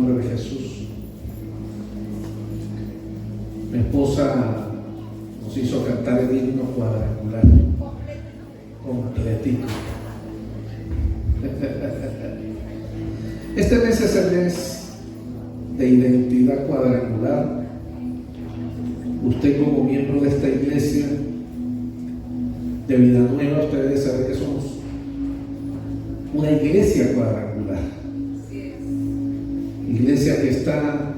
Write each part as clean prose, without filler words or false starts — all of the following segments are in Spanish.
nombre de Jesús. Mi esposa nos hizo cantar el himno cuadrangular completito. Este mes es el mes de identidad cuadrangular. Usted, como miembro de esta iglesia de Vida Nueva, usted debe saber que somos una iglesia cuadrangular. Iglesia que está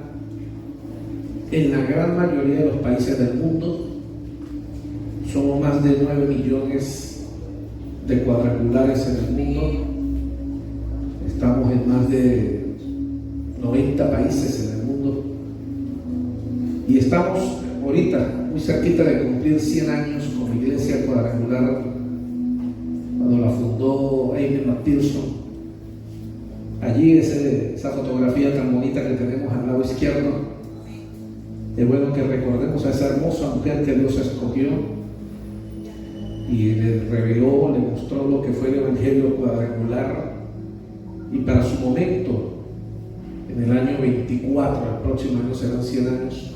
en la gran mayoría de los países del mundo. Somos más de 9 millones de cuadrangulares en el mundo. Estamos en más de 90 países en el mundo. Y estamos ahorita muy cerquita de cumplir 100 años como iglesia cuadrangular, cuando la fundó Amy McPherson. Allí esa fotografía tan bonita que tenemos al lado izquierdo. Es bueno que recordemos a esa hermosa mujer que Dios escogió y le reveló, le mostró lo que fue el Evangelio cuadrangular. Y para su momento, en el año 24, el próximo año serán 100 años,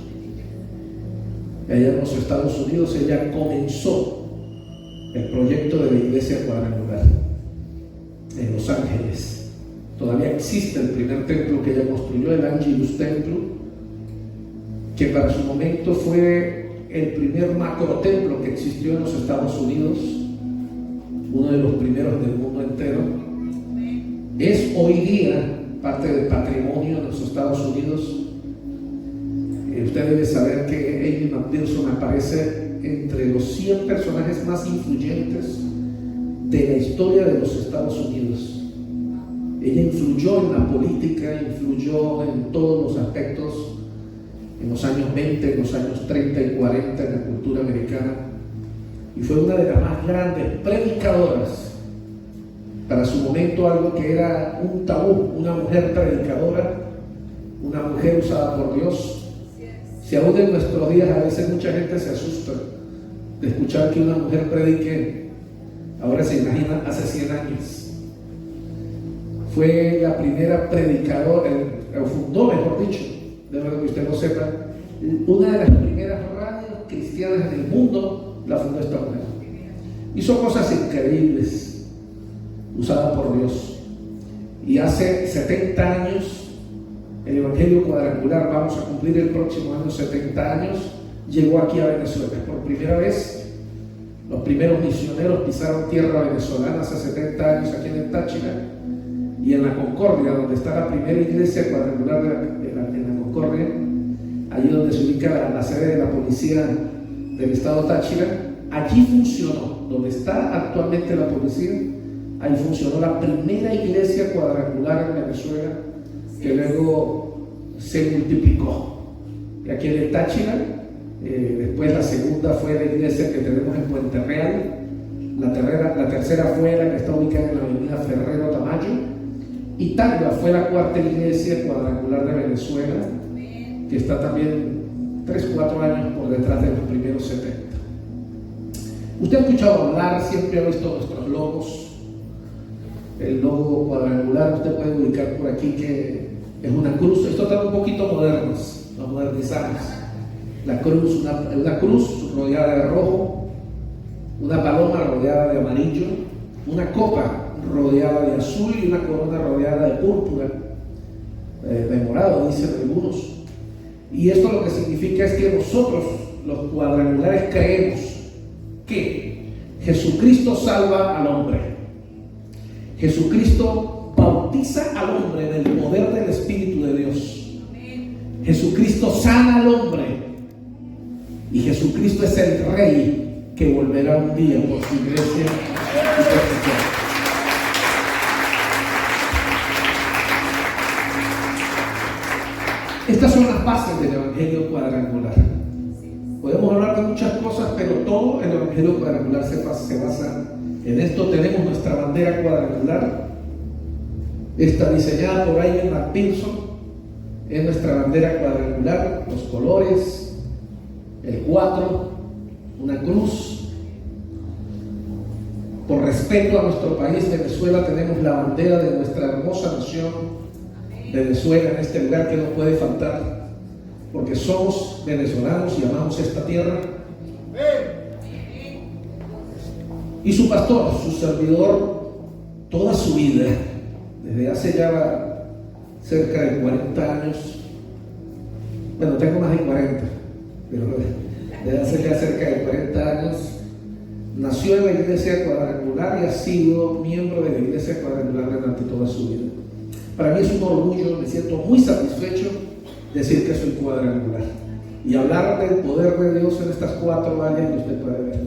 allá en los Estados Unidos, ella comenzó el proyecto de la iglesia cuadrangular en Los Ángeles. Todavía existe el primer templo que ella construyó, el Angelus Templo, que para su momento fue el primer macro templo que existió en los Estados Unidos, uno de los primeros del mundo entero. Es hoy día parte del patrimonio de los Estados Unidos. Usted debe saber que Amy McPherson aparece entre los 100 personajes más influyentes de la historia de los Estados Unidos. Ella influyó en la política, influyó en todos los aspectos en los años 20, en los años 30 y 40 en la cultura americana, y fue una de las más grandes predicadoras. Para su momento, algo que era un tabú, una mujer predicadora, una mujer usada por Dios. Si aún en nuestros días a veces mucha gente se asusta de escuchar que una mujer predique, ahora se imagina hace 100 años. Fue la primera predicadora, fundó, mejor dicho, de verdad que usted lo sepa, una de las primeras radios cristianas del mundo la fundó esta mujer. Hizo cosas increíbles, usada por Dios. Y hace 70 años, el Evangelio cuadrangular, vamos a cumplir el próximo año 70 años, llegó aquí a Venezuela. Por primera vez, los primeros misioneros pisaron tierra venezolana hace 70 años aquí en el Táchira. Y en la Concordia, donde está la primera iglesia cuadrangular en la Concordia, allí donde se ubica la sede de la policía del estado Táchira, allí funcionó, donde está actualmente la policía, ahí funcionó la primera iglesia cuadrangular en Venezuela, que luego se multiplicó. Y aquí en el Táchira, después la segunda fue la iglesia que tenemos en Puente Real, la tercera fue la que está ubicada en la avenida Ferrero Tamayo, y Tacna fue la cuarta iglesia cuadrangular de Venezuela, que está también 3-4 años por detrás de los primeros 70. Usted ha escuchado hablar, siempre ha visto nuestros logos. El logo cuadrangular, usted puede ubicar por aquí que es una cruz. Esto está un poquito modernos, lo modernizamos. La cruz, una cruz rodeada de rojo, una paloma rodeada de amarillo, una copa rodeada de azul y una corona rodeada de púrpura, de morado, dicen algunos. Y esto lo que significa es que nosotros, los cuadrangulares, creemos que Jesucristo salva al hombre. Jesucristo bautiza al hombre en el poder del Espíritu de Dios. Jesucristo sana al hombre. Y Jesucristo es el Rey que volverá un día por su iglesia y por su pueblo. Estas son las bases del Evangelio cuadrangular. Podemos hablar de muchas cosas, pero todo el Evangelio cuadrangular se basa en esto. Tenemos nuestra bandera cuadrangular, está diseñada por Amy McPherson, es nuestra bandera cuadrangular, los colores, el 4, una cruz. Por respeto a nuestro país, Venezuela, tenemos la bandera de nuestra hermosa nación, Venezuela en este lugar que no puede faltar, porque somos venezolanos y amamos esta tierra. Y su pastor, su servidor, toda su vida, desde hace ya cerca de 40 años, bueno, tengo más de 40, pero desde hace ya cerca de 40 años, nació en la iglesia cuadrangular y ha sido miembro de la iglesia cuadrangular durante toda su vida. Para mí es un orgullo, me siento muy satisfecho de decir que soy cuadrangular y hablar del poder de Dios en estas 4 áreas que usted puede ver.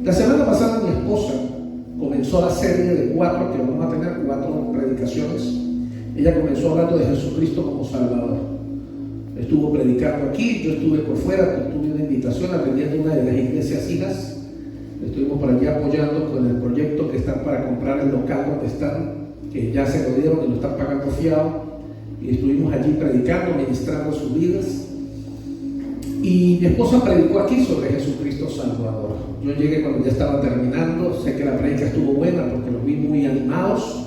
La semana pasada mi esposa comenzó la serie de 4, que vamos a tener 4 predicaciones. Ella comenzó hablando de Jesucristo como Salvador. Estuvo predicando aquí, yo estuve por fuera, tuve una invitación atendiendo una de las iglesias hijas. Estuvimos por allí apoyando con el proyecto que están para comprar el local donde están, que ya se lo dieron y lo están pagando fiado. Y estuvimos allí predicando, ministrando sus vidas. Y mi esposa predicó aquí sobre Jesucristo Salvador. Yo llegué cuando ya estaba terminando, sé que la predica estuvo buena porque los vi muy animados.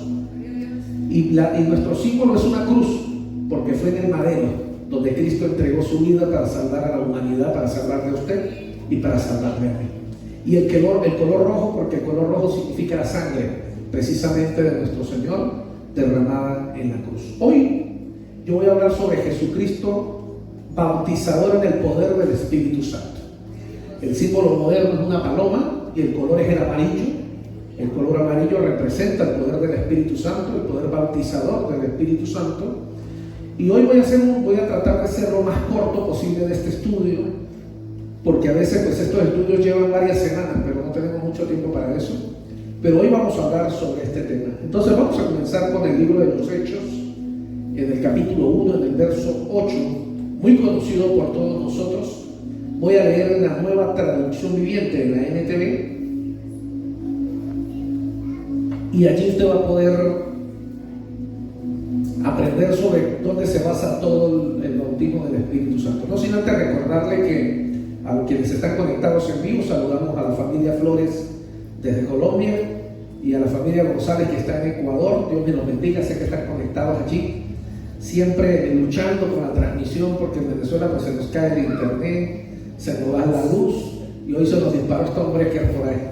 Y nuestro símbolo es una cruz, porque fue en el madero donde Cristo entregó su vida para salvar a la humanidad, para salvarle a usted y para salvarle a mí. Y el color rojo, porque el color rojo significa la sangre, precisamente de nuestro Señor, derramada en la cruz. Hoy yo voy a hablar sobre Jesucristo bautizador en el poder del Espíritu Santo. El símbolo moderno es una paloma y el color es el amarillo. El color amarillo representa el poder del Espíritu Santo, el poder bautizador del Espíritu Santo. Y hoy voy a tratar de ser lo más corto posible de este estudio, porque a veces pues estos estudios llevan varias semanas, pero no tenemos mucho tiempo para eso. Pero hoy vamos a hablar sobre este tema. Entonces vamos a comenzar con el libro de los Hechos, en el capítulo 1, en el verso 8, muy conocido por todos nosotros. Voy a leer la nueva traducción viviente de la NTV, y allí usted va a poder aprender sobre dónde se basa todo el bautismo del Espíritu Santo. No sin antes recordarle que a quienes están conectados en vivo, saludamos a la familia Flores desde Colombia y a la familia González que está en Ecuador. Dios me los bendiga, sé que están conectados allí, siempre luchando con la transmisión, porque en Venezuela pues se nos cae el internet, se nos va la luz y hoy se nos disparó este hombre que es por ahí.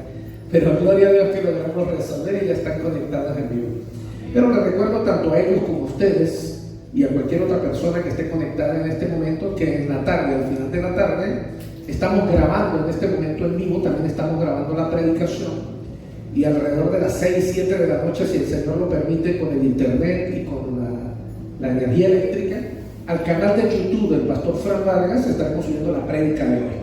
Pero gloria a Dios que logramos resolver y ya están conectados en vivo. Pero les recuerdo tanto a ellos como a ustedes y a cualquier otra persona que esté conectada en este momento, que en la tarde, al final de la tarde, estamos grabando en este momento en vivo, también estamos grabando la predicación. Y alrededor de las 6, 7 de la noche, si el Señor lo permite, con el internet y con la energía eléctrica, al canal de YouTube del Pastor Fran Vargas estaremos subiendo la prédica de hoy.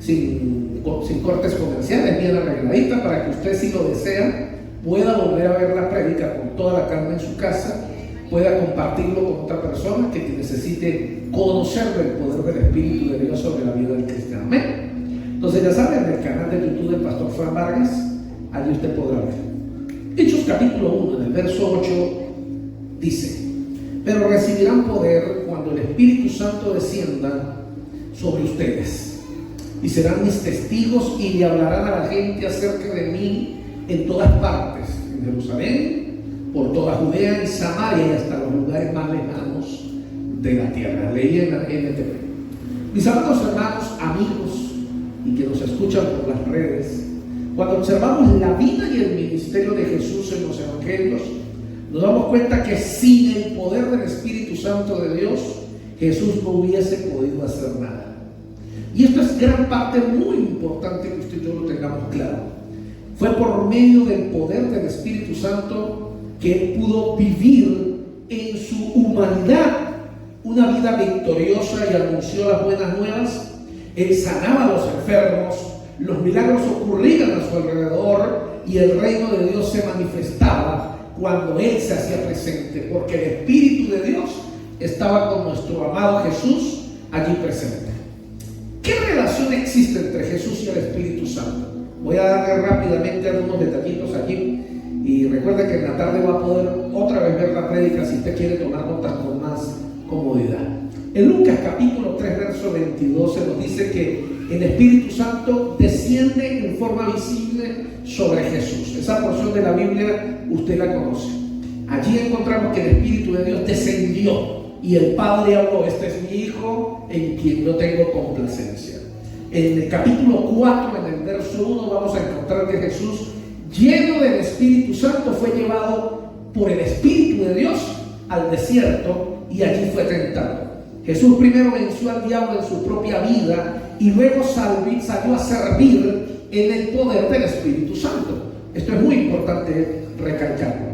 Sin cortes comerciales, bien arregladita, para que usted, si lo desea, pueda volver a ver la prédica con toda la calma en su casa, pueda compartirlo con otra persona que necesite conocer del poder del Espíritu de Dios sobre la vida del cristiano. Amén. Entonces ya saben, en el canal de YouTube del Pastor Fran Vargas, allí usted podrá ver. Hechos capítulo 1, en el verso 8, dice: pero recibirán poder cuando el Espíritu Santo descienda sobre ustedes, y serán mis testigos y le hablarán a la gente acerca de mí en todas partes, en Jerusalén, por toda Judea y Samaria y hasta los lugares más lejanos de la tierra. Leí en la NTV. Mis amados hermanos, amigos y que nos escuchan por las redes, cuando observamos la vida y el ministerio de Jesús en los evangelios, nos damos cuenta que sin el poder del Espíritu Santo de Dios, Jesús no hubiese podido hacer nada. Y esto es gran parte muy importante que usted y yo lo tengamos claro. Fue por medio del poder del Espíritu Santo que Él pudo vivir en su humanidad una vida victoriosa y anunció las buenas nuevas. Él sanaba a los enfermos, los milagros ocurrían a su alrededor y el reino de Dios se manifestaba cuando Él se hacía presente, porque el Espíritu de Dios estaba con nuestro amado Jesús allí presente. ¿Qué relación existe entre Jesús y el Espíritu Santo? Voy a darle rápidamente algunos detallitos aquí, y recuerde que en la tarde va a poder otra vez ver la prédica si usted quiere tomar notas con más comodidad. En Lucas capítulo 3 verso 22 se nos dice que el Espíritu Santo desciende en forma visible sobre Jesús. Esa porción de la Biblia usted la conoce. allí encontramos que el Espíritu de Dios descendió y el Padre habló: este es mi Hijo en quien yo tengo complacencia. En el capítulo 4, en el verso 1, vamos a encontrar que Jesús, lleno del Espíritu Santo, fue llevado por el Espíritu de Dios al desierto y allí fue tentado. Jesús primero venció al diablo en su propia vida y luego salió a servir en el poder del Espíritu Santo. Esto es muy importante recalcarlo.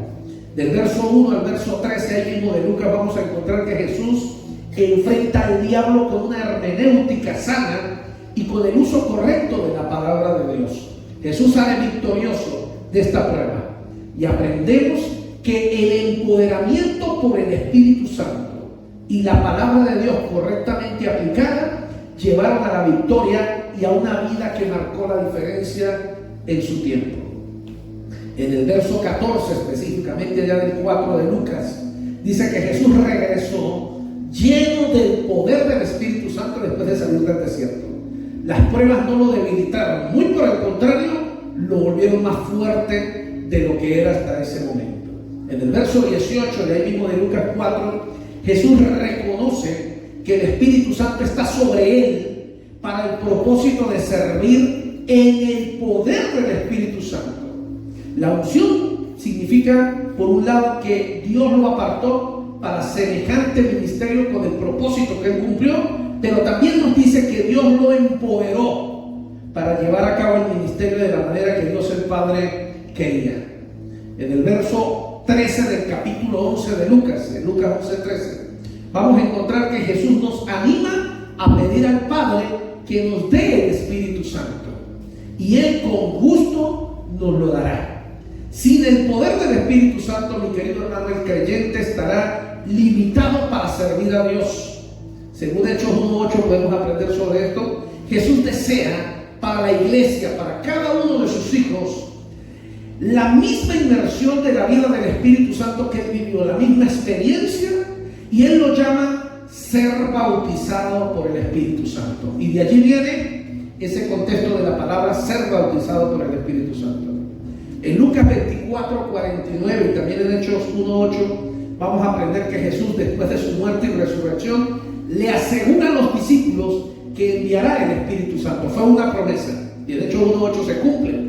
Del verso 1 al verso 13, ahí mismo de Lucas, vamos a encontrar que Jesús enfrenta al diablo con una hermenéutica sana y con el uso correcto de la palabra de Dios. Jesús sale victorioso de esta prueba y aprendemos que el empoderamiento por el Espíritu Santo y la palabra de Dios correctamente aplicada llevaron a la victoria y a una vida que marcó la diferencia en su tiempo. En el verso 14, específicamente ya del 4 de Lucas, dice que Jesús regresó lleno del poder del Espíritu Santo después de salir del desierto. Las pruebas no lo debilitaron, muy por el contrario, lo volvieron más fuerte de lo que era hasta ese momento. En el verso 18 de ahí mismo de Lucas 4, Jesús reconoce que el Espíritu Santo está sobre él para el propósito de servir en el poder del Espíritu Santo. La unción significa, por un lado, que Dios lo apartó para semejante ministerio con el propósito que él cumplió, pero también nos dice que Dios lo empoderó para llevar a cabo el ministerio de la manera que Dios el Padre quería. En el verso 13 del capítulo 11 de Lucas, en Lucas 11:13, vamos a encontrar que Jesús nos anima a pedir al Padre que nos dé el Espíritu Santo, y Él con gusto nos lo dará. Sin el poder del Espíritu Santo, mi querido hermano, el creyente estará limitado para servir a Dios. Según Hechos 1:8 podemos aprender sobre esto. Jesús desea para la iglesia, para cada uno de sus hijos, la misma inmersión de la vida del Espíritu Santo que él vivió, la misma experiencia, y él lo llama ser bautizado por el Espíritu Santo. Y de allí viene ese contexto de la palabra ser bautizado por el Espíritu Santo. En Lucas 24:49 y también en Hechos 1:8 vamos a aprender que Jesús, después de su muerte y resurrección, le asegura a los discípulos que enviará el Espíritu Santo. Fue una promesa y en Hechos 1:8 se cumple.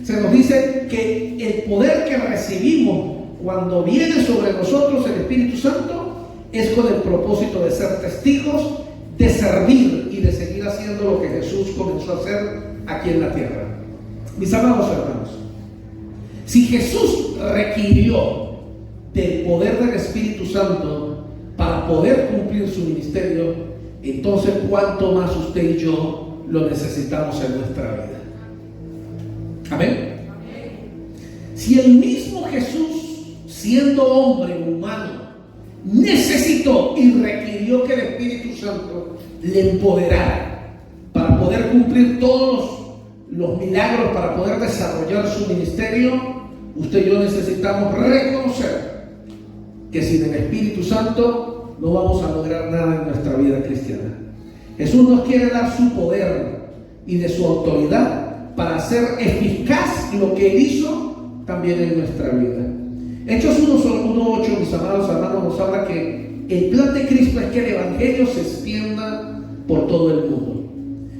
Se nos dice que el poder que recibimos cuando viene sobre nosotros el Espíritu Santo es con el propósito de ser testigos, de servir y de seguir haciendo lo que Jesús comenzó a hacer aquí en la tierra. Mis amados hermanos, si Jesús requirió del poder del Espíritu Santo para poder cumplir su ministerio, entonces cuánto más usted y yo lo necesitamos en nuestra vida. Amén. Si el mismo Jesús, siendo hombre humano, necesitó y requirió que el Espíritu Santo le empoderara para poder cumplir todos los milagros, para poder desarrollar su ministerio, usted y yo necesitamos reconocer que sin el Espíritu Santo no vamos a lograr nada en nuestra vida cristiana. Jesús nos quiere dar su poder y de su autoridad para hacer eficaz lo que Él hizo también en nuestra vida. Hechos 1:8, mis amados hermanos, nos habla que el plan de Cristo es que el Evangelio se extienda por todo el mundo.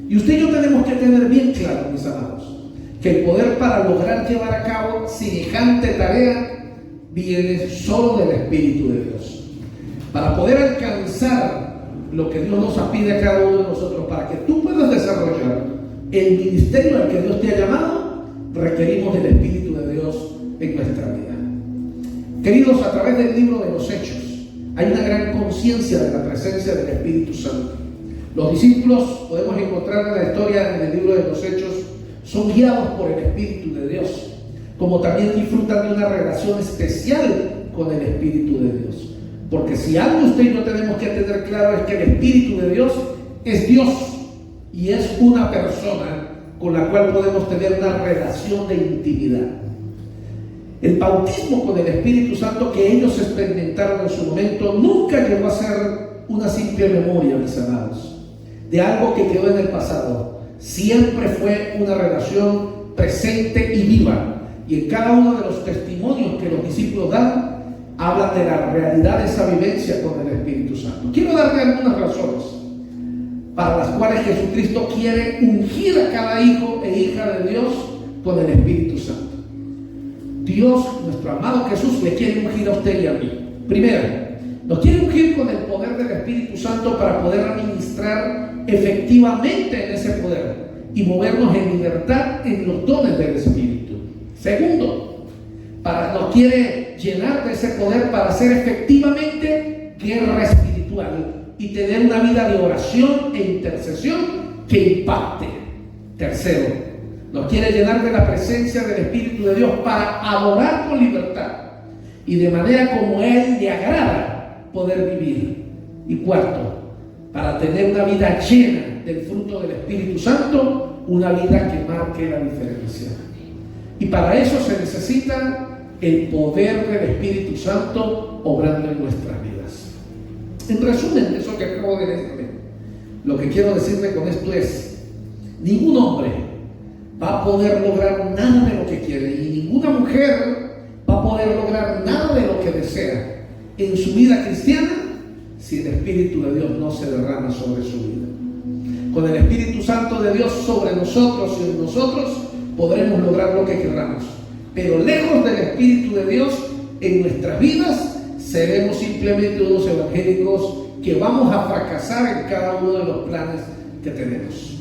Y usted y yo tenemos que tener bien claro, mis amados, que el poder para lograr llevar a cabo semejante tarea viene solo del Espíritu de Dios. Para poder alcanzar lo que Dios nos pide a cada uno de nosotros, para que tú puedas desarrollar el ministerio al que Dios te ha llamado, requerimos del Espíritu de Dios en nuestra vida. Queridos, a través del libro de los Hechos hay una gran conciencia de la presencia del Espíritu Santo. Los discípulos, podemos encontrar en la historia, en el libro de los Hechos, son guiados por el Espíritu de Dios, como también disfrutan de una relación especial con el Espíritu de Dios. Porque si algo usted y yo tenemos que tener claro es que el Espíritu de Dios es Dios y es una persona con la cual podemos tener una relación de intimidad. El bautismo con el Espíritu Santo que ellos experimentaron en su momento nunca llegó a ser una simple memoria, mis amados, de algo que quedó en el pasado. Siempre fue una relación presente y viva. Y en cada uno de los testimonios que los discípulos dan, hablan de la realidad de esa vivencia con el Espíritu Santo. Quiero darle algunas razones para las cuales Jesucristo quiere ungir a cada hijo e hija de Dios con el Espíritu Santo. Dios, nuestro amado Jesús, le quiere ungir a usted y a mí. Primero, nos quiere ungir con el poder del Espíritu Santo para poder administrar efectivamente en ese poder y movernos en libertad en los dones del Espíritu. Segundo, nos quiere llenar de ese poder para hacer efectivamente guerra espiritual y tener una vida de oración e intercesión que impacte. Tercero, nos quiere llenar de la presencia del Espíritu de Dios para adorar con libertad y de manera como a Él le agrada poder vivir. Y cuarto, para tener una vida llena del fruto del Espíritu Santo, una vida que marque la diferencia. Y para eso se necesita el poder del Espíritu Santo obrando en nuestras vidas. En resumen, eso que acabo de decirle, lo que quiero decirle con esto es: ningún hombre va a poder lograr nada de lo que quiere y ninguna mujer va a poder lograr nada de lo que desea en su vida cristiana si el Espíritu de Dios no se derrama sobre su vida. Con el Espíritu Santo de Dios sobre nosotros y en nosotros podremos lograr lo que queramos, pero lejos del Espíritu de Dios en nuestras vidas seremos simplemente unos evangélicos que vamos a fracasar en cada uno de los planes que tenemos.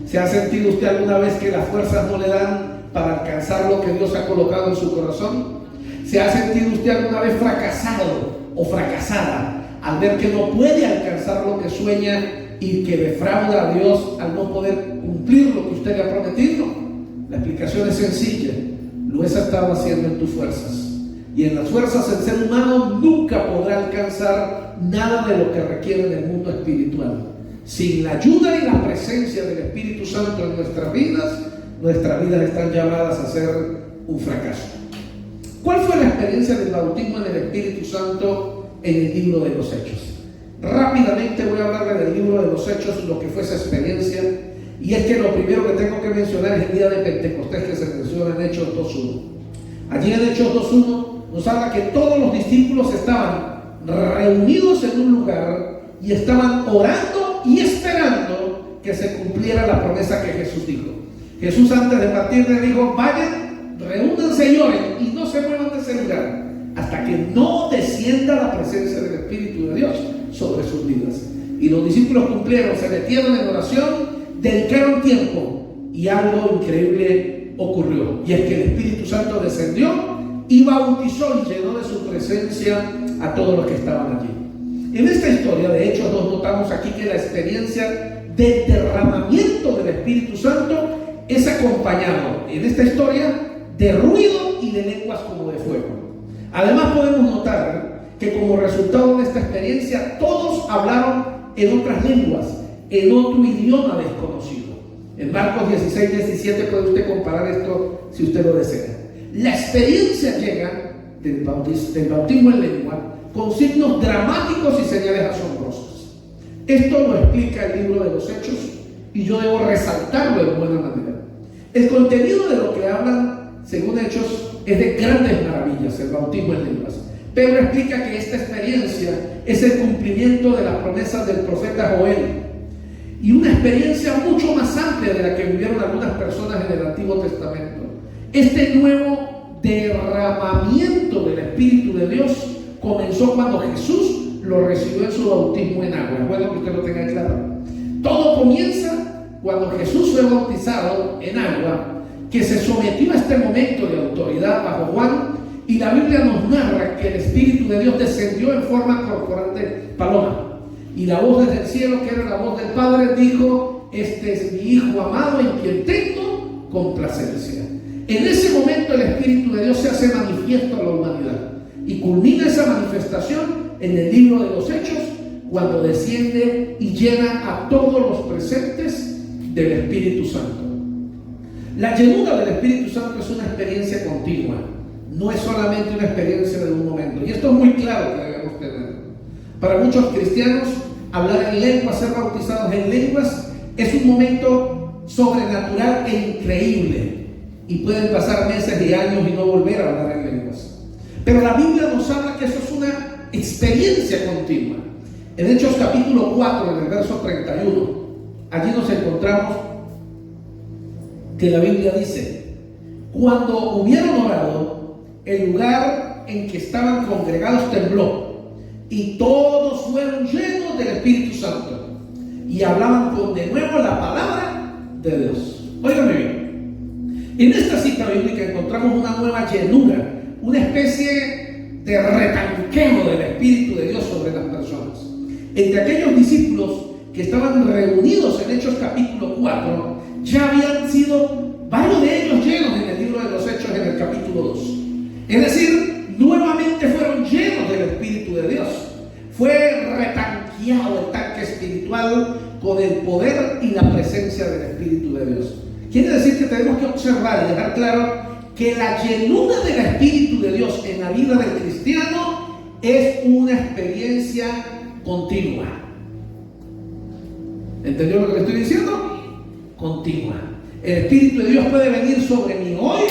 ¿Se ha sentido usted alguna vez que las fuerzas no le dan para alcanzar lo que Dios ha colocado en su corazón? ¿Se ha sentido usted alguna vez fracasado o fracasada al ver que no puede alcanzar lo que sueña y que defrauda a Dios al no poder cumplir lo que usted le ha prometido? La explicación es sencilla: lo has estado haciendo en tus fuerzas, y en las fuerzas el ser humano nunca podrá alcanzar nada de lo que requiere en el mundo espiritual. Sin la ayuda y la presencia del Espíritu Santo en nuestras vidas están llamadas a ser un fracaso. ¿Cuál fue la experiencia del bautismo en el Espíritu Santo en el libro de los Hechos? Rápidamente voy a hablarle del libro de los Hechos, lo que fue esa experiencia, y es que lo primero que tengo que mencionar es el día de Pentecostés, que se menciona en Hechos 2.1. Allí en Hechos 2.1 nos habla que todos los discípulos estaban reunidos en un lugar y estaban orando y esperando que se cumpliera la promesa que Jesús dijo. Jesús, antes de partir, le dijo: vayan, reúnanse y oren y no se muevan de ese lugar hasta que no descienda la presencia del Espíritu de Dios sobre sus vidas. Y los discípulos cumplieron, se metieron en oración, dedicaron tiempo, y algo increíble ocurrió, y es que el Espíritu Santo descendió y bautizó y llenó de su presencia a todos los que estaban allí. En esta historia de Hechos 2 notamos aquí que la experiencia del derramamiento del Espíritu Santo es acompañado en esta historia de ruido y de lenguas como de fuego. Además podemos notar que como resultado de esta experiencia todos hablaron en otras lenguas, en otro idioma desconocido. En Marcos 16:17 puede usted comparar esto si usted lo desea. La experiencia llega del bautismo en lengua con signos dramáticos y señales asombrosas. Esto lo explica el libro de los Hechos y yo debo resaltarlo de buena manera. El contenido de lo que hablan, según Hechos, es de grandes maravillas, el bautismo en lenguas. Pedro explica que esta experiencia es el cumplimiento de las promesas del profeta Joel y una experiencia mucho más amplia de la que vivieron algunas personas en el Antiguo Testamento. Este nuevo derramamiento del Espíritu de Dios comenzó cuando Jesús lo recibió en su bautismo en agua. Es bueno que usted lo tenga claro. Todo comienza cuando Jesús fue bautizado en agua, que se sometió a este momento de autoridad bajo Juan, y la Biblia nos narra que el Espíritu de Dios descendió en forma corporal de paloma, y la voz desde el cielo, que era la voz del Padre, dijo: este es mi Hijo amado en quien tengo complacencia. En ese momento el Espíritu de Dios se hace manifiesto a la humanidad y culmina esa manifestación en el libro de los Hechos, cuando desciende y llena a todos los presentes del Espíritu Santo. La llenura del Espíritu Santo es una experiencia continua, no es solamente una experiencia de un momento, y esto es muy claro que debemos tener. Para muchos cristianos, hablar en lenguas, ser bautizados en lenguas, es un momento sobrenatural e increíble, y pueden pasar meses y años y no volver a hablar en lenguas. Pero la Biblia nos habla que eso es una experiencia continua. En Hechos capítulo 4, en el verso 31, allí nos encontramos que la Biblia dice: cuando hubieron orado, el lugar en que estaban congregados tembló, y todos fueron llenos del Espíritu Santo, y hablaban con de nuevo la palabra de Dios. Óigame bien, en esta cita bíblica encontramos una nueva llenura, una especie de retanqueo del Espíritu de Dios sobre las personas. Entre aquellos discípulos que estaban reunidos en Hechos capítulo 4, ya habían sido varios de ellos llenos en el libro de los Hechos en el capítulo 2. Es decir, nuevamente fueron llenos del Espíritu de Dios. Fue retanqueado el tanque espiritual con el poder y la presencia del Espíritu de Dios. Quiere decir que tenemos que observar y dejar claro que la llenura del Espíritu de Dios en la vida del cristiano es una experiencia continua. ¿Entendió lo que le estoy diciendo? Continua. El Espíritu de Dios puede venir sobre mí hoy,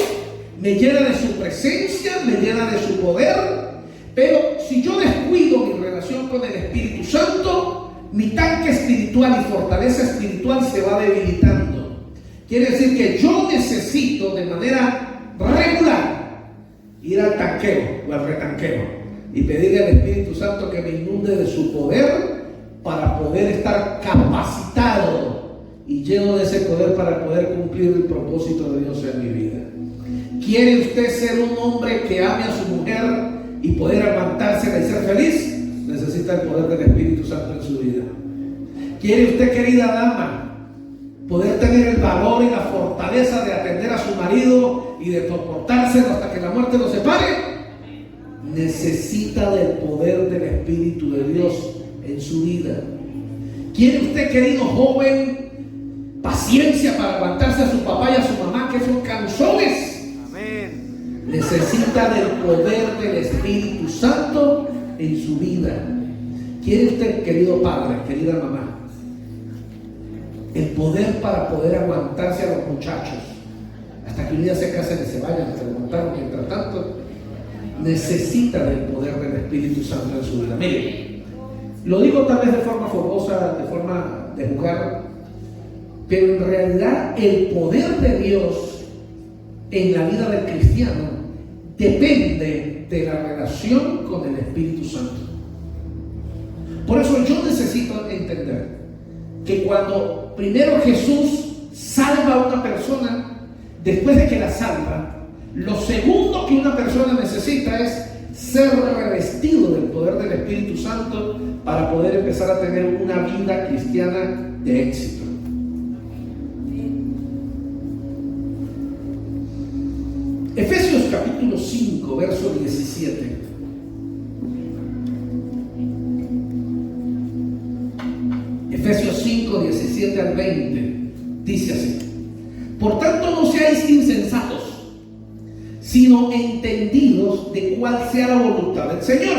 me llena de su presencia, me llena de su poder, pero si yo descuido mi relación con el Espíritu Santo, mi tanque espiritual y fortaleza espiritual se va debilitando. Quiere decir que yo necesito de manera regular ir al tanqueo o al retanqueo y pedirle al Espíritu Santo que me inunde de su poder para poder estar capacitado y lleno de ese poder para poder cumplir el propósito de Dios en mi vida. ¿Quiere usted ser un hombre que ame a su mujer y poder aguantársela y ser feliz? Necesita el poder del Espíritu Santo en su vida. ¿Quiere usted, querida dama, poder tener el valor y la fortaleza de atender a su marido y de soportárselo hasta que la muerte lo separe? Necesita del poder del Espíritu de Dios en su vida. ¿Quiere usted, querido joven, paciencia para aguantarse a su papá y a su mamá que son canzones? Amén. Necesita del poder del Espíritu Santo en su vida. ¿Quiere usted, querido padre, querida mamá, el poder para poder aguantarse a los muchachos hasta que un día se casen y se vayan, hasta aguantar mientras tanto? Necesita del poder del Espíritu Santo en su vida. Mire, lo digo tal vez de forma fogosa, de forma de jugar, pero en realidad el poder de Dios en la vida del cristiano depende de la relación con el Espíritu Santo. Por eso yo necesito entender que cuando primero Jesús salva a una persona, después de que la salva, lo segundo que una persona necesita es ser revestido del poder del Espíritu Santo para poder empezar a tener una vida cristiana de éxito. Efesios capítulo 5, verso 17. Efesios 5, 17 al 20. Dice así: por tanto, no seáis insensatos, sino entendidos de cuál sea la voluntad del Señor.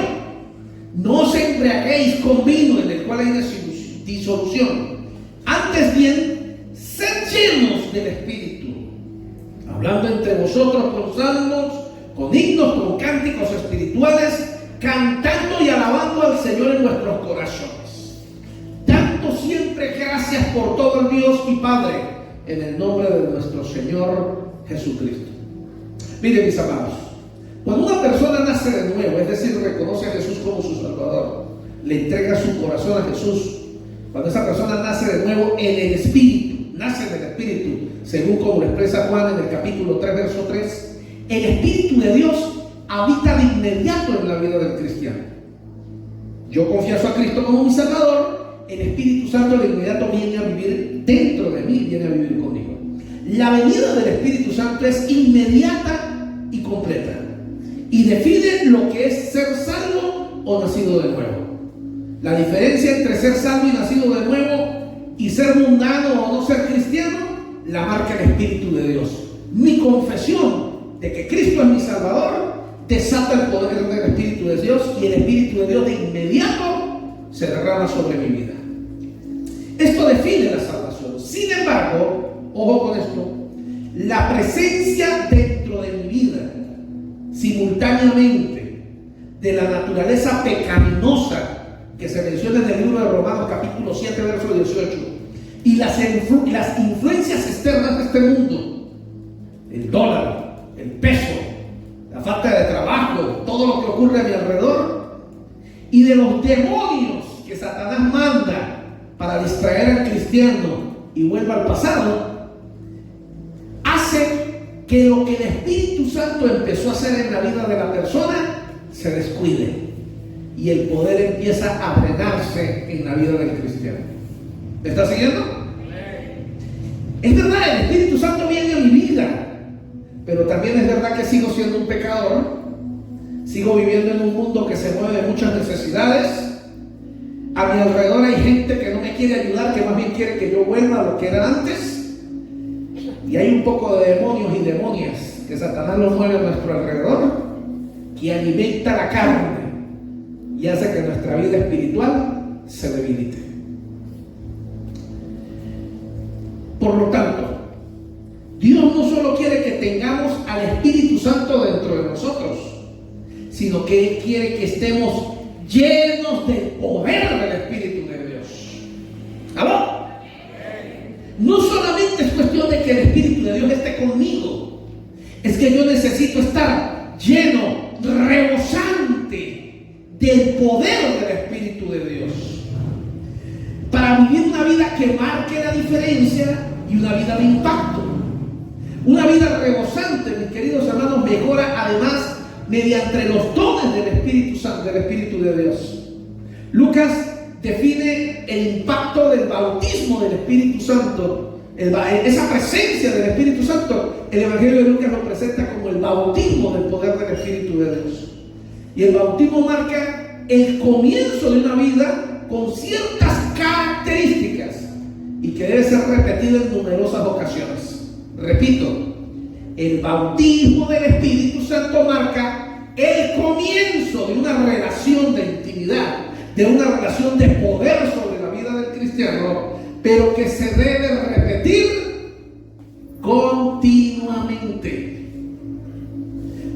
No os embriaguéis con vino, en el cual hay disolución. Antes bien, sed llenos del Espíritu, hablando entre vosotros con salmos, con himnos, con cánticos espirituales, cantando y alabando al Señor en vuestros corazones, dando siempre gracias por todo el Dios y Padre, en el nombre de nuestro Señor Jesucristo. Miren, mis amados, cuando una persona nace de nuevo, es decir, reconoce a Jesús como su Salvador, le entrega su corazón a Jesús, cuando esa persona nace de nuevo en el Espíritu, nace en el Espíritu, según como lo expresa Juan en el capítulo 3, verso 3, el Espíritu de Dios habita de inmediato en la vida del cristiano. Yo confieso a Cristo como mi Salvador, el Espíritu Santo de inmediato viene a vivir dentro de mí, viene a vivir conmigo. La venida del Espíritu Santo es inmediata y completa, y define lo que es ser salvo o nacido de nuevo. La diferencia entre ser salvo y nacido de nuevo y ser mundano o no ser cristiano la marca el Espíritu de Dios. Mi confesión de que Cristo es mi Salvador desata el poder del Espíritu de Dios, y el Espíritu de Dios de inmediato se derrama sobre mi vida. Esto define la salvación. Sin embargo, ojo con esto, la presencia dentro de mi vida simultáneamente de la naturaleza pecaminosa que se menciona en el libro de Romanos capítulo 7 verso 18 y las influencias externas de este mundo, el dólar, el peso, la falta de trabajo, todo lo que ocurre a mi alrededor, y de los demonios que Satanás manda para distraer al cristiano y vuelva al pasado, hace que lo que el Espíritu Santo empezó a hacer en la vida de la persona se descuide y el poder empieza a frenarse en la vida del cristiano. ¿Me está siguiendo? Es verdad, el Espíritu Santo viene a mi vida, pero también es verdad que sigo siendo un pecador, sigo viviendo en un mundo que se mueve de muchas necesidades. A mi alrededor hay gente que no me quiere ayudar, que más bien quiere que yo vuelva a lo que era antes. Y hay un poco de demonios y demonias que Satanás los mueve a nuestro alrededor, que alimenta la carne y hace que nuestra vida espiritual se debilite. Por lo tanto, Dios no solo quiere que tengamos al Espíritu Santo dentro de nosotros, sino que Él quiere que estemos llenos del poder del Espíritu de Dios. ¿Aló? No solamente es cuestión de que el Espíritu de Dios esté conmigo, es que yo necesito estar lleno, rebosante del poder del Espíritu de Dios para vivir una vida que marque la diferencia y una vida de impacto. Una vida rebosante, mis queridos hermanos, mejora además mediante los dones del Espíritu Santo, del Espíritu de Dios. Lucas define el impacto del bautismo del Espíritu Santo, esa presencia del Espíritu Santo. El Evangelio de Lucas lo presenta como el bautismo del poder del Espíritu de Dios. Y el bautismo marca el comienzo de una vida con ciertas características y que debe ser repetido en numerosas ocasiones. Repito, el bautismo del Espíritu Santo marca el comienzo de una relación de intimidad, de una relación de poder sobre la vida del cristiano, pero que se debe repetir continuamente.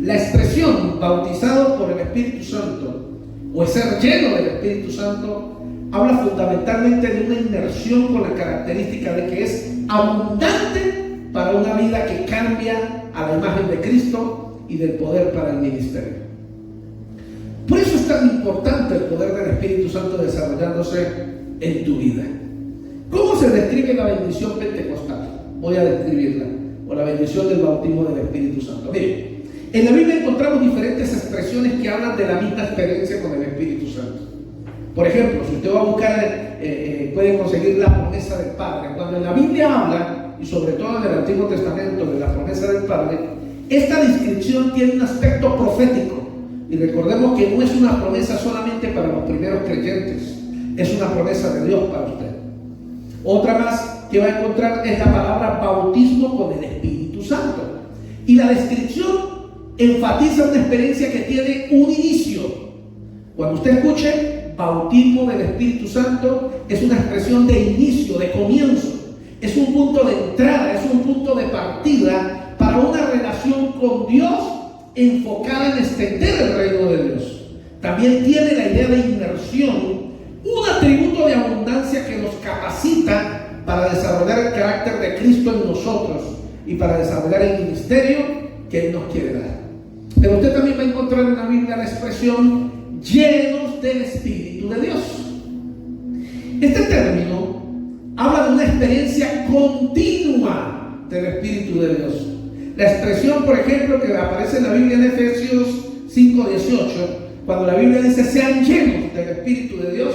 La expresión bautizado por el Espíritu Santo o ser lleno del Espíritu Santo habla fundamentalmente de una inmersión con la característica de que es abundante para una vida que cambia a la imagen de Cristo y del poder para el ministerio. Por eso es tan importante el poder del Espíritu Santo desarrollándose en tu vida. ¿Cómo se describe la bendición pentecostal? Voy a describirla, o la bendición del bautismo del Espíritu Santo. Miren, en la Biblia encontramos diferentes expresiones que hablan de la misma experiencia con el Espíritu Santo. Por ejemplo, si usted va a buscar, puede conseguir la promesa del Padre. Cuando en la Biblia habla, y sobre todo en el Antiguo Testamento, de la promesa del Padre, esta descripción tiene un aspecto profético. Y recordemos que no es una promesa solamente para los primeros creyentes, es una promesa de Dios para usted. Otra más que va a encontrar es la palabra bautismo con el Espíritu Santo. Y la descripción enfatiza una experiencia que tiene un inicio. Cuando usted escuche bautismo del Espíritu Santo, es una expresión de inicio, de comienzo. Es un punto de entrada, es un punto de partida para una relación con Dios enfocada en extender el reino de Dios. También tiene la idea de inmersión, un atributo de abundancia que nos capacita para desarrollar el carácter de Cristo en nosotros y para desarrollar el ministerio que Él nos quiere dar. Pero usted también va a encontrar en la Biblia la expresión llenos del Espíritu de Dios. Este término habla de una experiencia continua del Espíritu de Dios. La expresión, por ejemplo, que aparece en la Biblia en Efesios 5:18, cuando la Biblia dice sean llenos del Espíritu de Dios,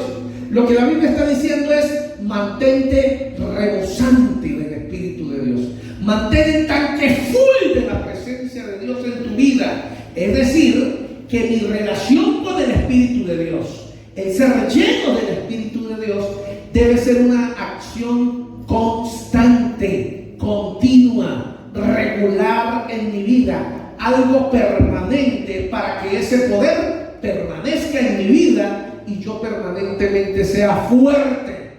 lo que la Biblia está diciendo es mantente rebosante del Espíritu de Dios. Mantén el tanque full de la presencia de Dios en tu vida. Es decir, que mi relación con el Espíritu de Dios, el ser lleno del Espíritu de Dios, debe ser una acción constante, continua, regular en mi vida, algo permanente para que ese poder permanezca en mi vida y yo permanentemente sea fuerte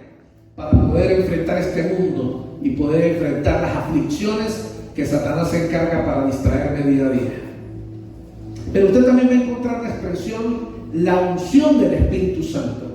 para poder enfrentar este mundo y poder enfrentar las aflicciones que Satanás se encarga para distraerme día a día. Pero usted también va a encontrar la expresión, la unción del Espíritu Santo.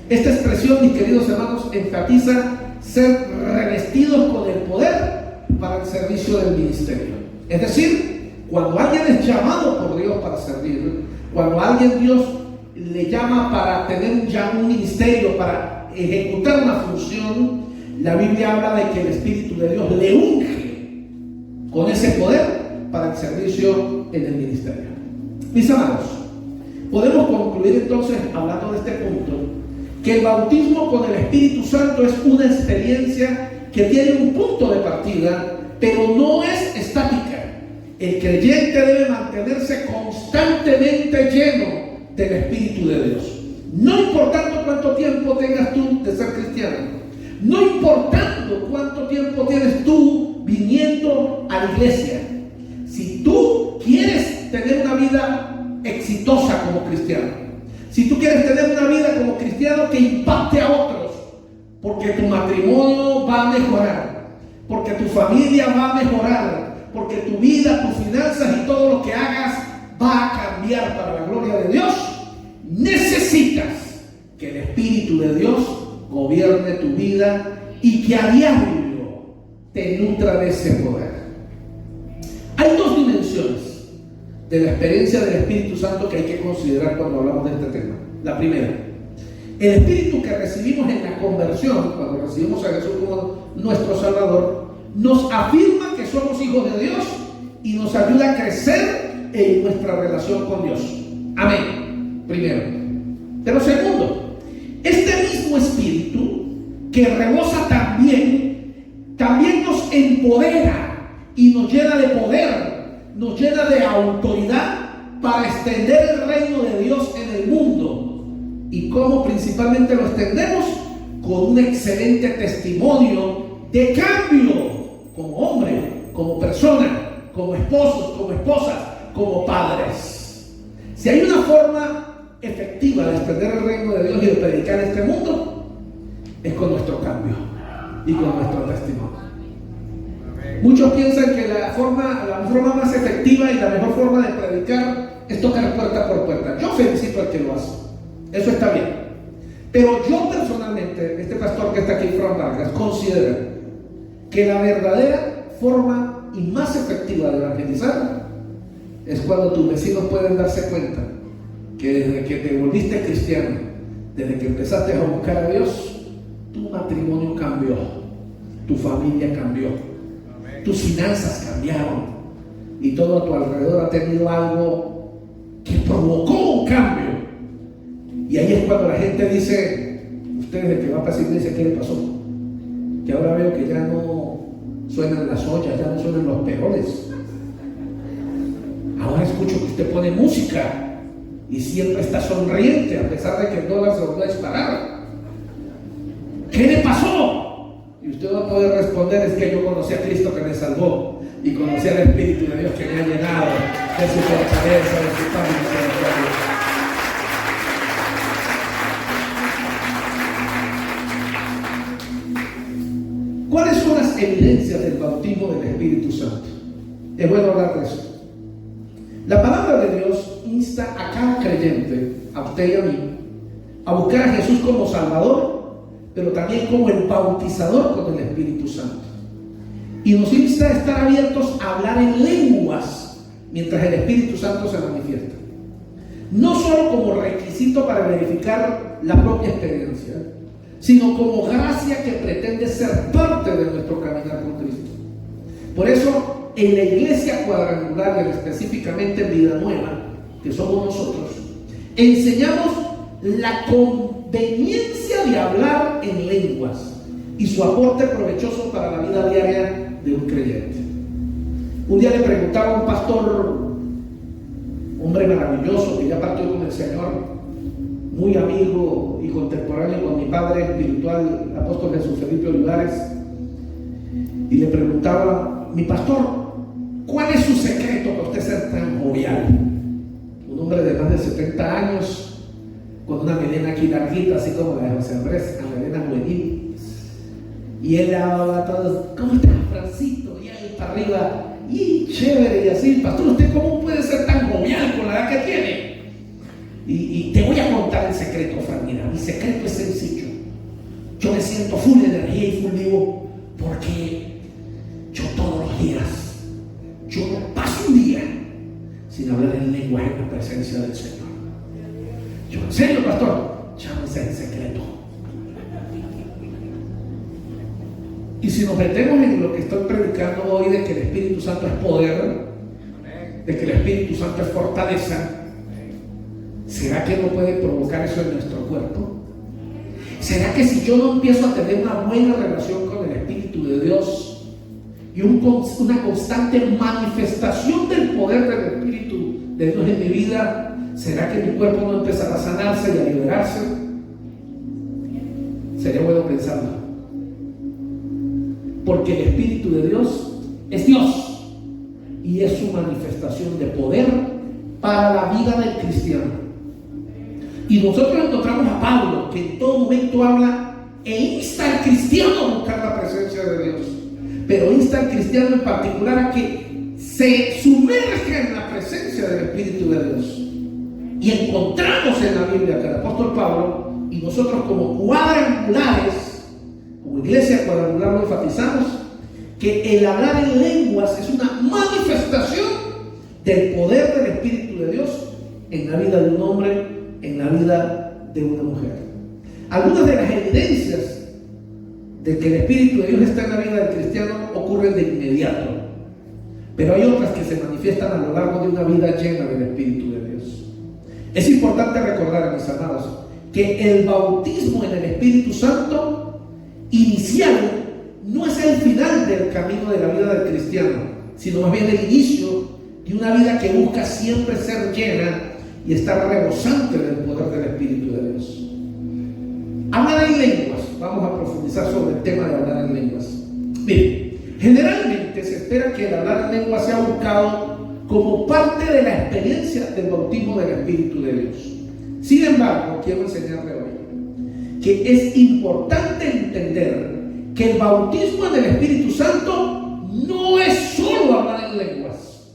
Esta expresión, mis queridos hermanos, enfatiza ser revestidos con el poder para el servicio del ministerio. Es decir, cuando alguien es llamado por Dios para servir, cuando a alguien Dios le llama para tener ya un ministerio, para ejecutar una función, la Biblia habla de que el Espíritu de Dios le unge con ese poder para el servicio en el ministerio. Mis amados, podemos concluir entonces, hablando de este punto, que el bautismo con el Espíritu Santo es una experiencia que tiene un punto de partida, pero no es estática. El creyente debe mantenerse constantemente lleno del Espíritu de Dios, no importando cuánto tiempo tengas tú de ser cristiano, no importando cuánto tiempo tienes tú viniendo a la iglesia. Si tú quieres tener una vida exitosa como cristiano, si tú quieres tener una vida como cristiano que impacte a otros, porque tu matrimonio va a mejorar, porque tu familia va a mejorar, porque tu vida, tus finanzas y todo lo que hagas va a cambiar para la gloria de Dios, necesitas que el Espíritu de Dios gobierne tu vida y que a diario te nutra de ese poder. Hay dos dimensiones de la experiencia del Espíritu Santo que hay que considerar cuando hablamos de este tema. La primera, el Espíritu que recibimos en la conversión, cuando recibimos a Jesús como nuestro Salvador, nos afirma que somos hijos de Dios y nos ayuda a crecer en nuestra relación con Dios. Amén. Primero. Pero segundo, este mismo Espíritu que rebosa también nos empodera y nos llena de poder, nos llena de autoridad para extender el reino de Dios en el mundo. ¿Y cómo principalmente lo extendemos? Con un excelente testimonio de cambio, como hombre, como persona, como esposos, como esposas, como padres. Si hay una forma efectiva de extender el reino de Dios y de predicar en este mundo, es con nuestro cambio y con nuestro testimonio. Muchos piensan que la forma más efectiva y la mejor forma de predicar es tocar puerta por puerta. Yo felicito al que lo hace, eso está bien. Pero yo personalmente, este pastor que está aquí, Fran Vargas, considero que la verdadera forma y más efectiva de evangelizar es cuando tus vecinos pueden darse cuenta que desde que te volviste cristiano, desde que empezaste a buscar a Dios, tu matrimonio cambió, tu familia cambió, tus finanzas cambiaron y todo a tu alrededor ha tenido algo que provocó un cambio. Y ahí es cuando la gente dice, ustedes el que va para esa iglesia, ¿qué le pasó? Que ahora veo que ya no suenan las ollas, ya no suenan los peroles. Ahora escucho que usted pone música y siempre está sonriente a pesar de que el dólar se volvió a disparar. ¿Qué le pasó? Y usted va a poder responder, es que yo conocí a Cristo que me salvó y conocí al Espíritu de Dios que me ha llenado de su fortaleza, de su paz y misericordia. ¿Cuáles son las evidencias del bautismo del Espíritu Santo? Es bueno hablar de eso. La palabra de Dios insta a cada creyente, a usted y a mí, a buscar a Jesús como Salvador, pero también como el bautizador con el Espíritu Santo. Y nos insta a estar abiertos a hablar en lenguas mientras el Espíritu Santo se manifiesta. No solo como requisito para verificar la propia experiencia, sino como gracia que pretende ser parte de nuestro caminar con Cristo. Por eso, en la iglesia cuadrangular, y específicamente en Vida Nueva, que somos nosotros, enseñamos la conveniencia de hablar en lenguas y su aporte provechoso para la vida diaria de un creyente. Un día le preguntaba a un pastor, hombre maravilloso que ya partió con el Señor, muy amigo y contemporáneo con mi padre espiritual, el apóstol Jesús Felipe Olivares, y le preguntaba, mi pastor, ¿cuál es su secreto para usted ser tan jovial? Un hombre de más de 70 años, con una melena aquí larguita, así como la de José Andrés, una melena juvenil. Y él hablaba a todos, ¿cómo estás, Francito? Y ahí para arriba, y chévere, y así, pastor, ¿usted cómo puede ser tan jovial? Y te voy a contar el secreto, Fran. Mira, mi secreto es sencillo. Yo me siento full de energía y full vivo porque yo todos los días, yo no paso un día sin hablar en lenguas en la presencia del Señor. Yo, ¿en serio, pastor? Llámese el secreto. Y si nos metemos en lo que estoy predicando hoy, de que el Espíritu Santo es poder, de que el Espíritu Santo es fortaleza, ¿será que no puede provocar eso en nuestro cuerpo? ¿Será que si yo no empiezo a tener una buena relación con el Espíritu de Dios y una constante manifestación del poder del Espíritu de Dios en mi vida, ¿será que mi cuerpo no empezará a sanarse y a liberarse? Sería bueno pensarlo. Porque el Espíritu de Dios es Dios y es su manifestación de poder para la vida del cristiano. Y nosotros encontramos a Pablo, que en todo momento habla e insta al cristiano a buscar la presencia de Dios, pero insta al cristiano en particular a que se sumerja en la presencia del Espíritu de Dios. Y encontramos en la Biblia que el apóstol Pablo y nosotros como cuadrangulares, como iglesia cuadrangular, lo enfatizamos, que el hablar en lenguas es una manifestación del poder del Espíritu de Dios en la vida de un hombre, en la vida de una mujer. Algunas de las evidencias de que el Espíritu de Dios está en la vida del cristiano ocurren de inmediato, pero hay otras que se manifiestan a lo largo de una vida llena del Espíritu de Dios. Es importante recordar, mis amados, que el bautismo en el Espíritu Santo inicial no es el final del camino de la vida del cristiano, sino más bien el inicio de una vida que busca siempre ser llena y estar rebosante del poder del Espíritu de Dios. Hablar en lenguas. Vamos a profundizar sobre el tema de hablar en lenguas. Miren, generalmente se espera que el hablar en lenguas sea buscado como parte de la experiencia del bautismo del Espíritu de Dios. Sin embargo, quiero enseñarle hoy que es importante entender que el bautismo en el Espíritu Santo no es solo hablar en lenguas.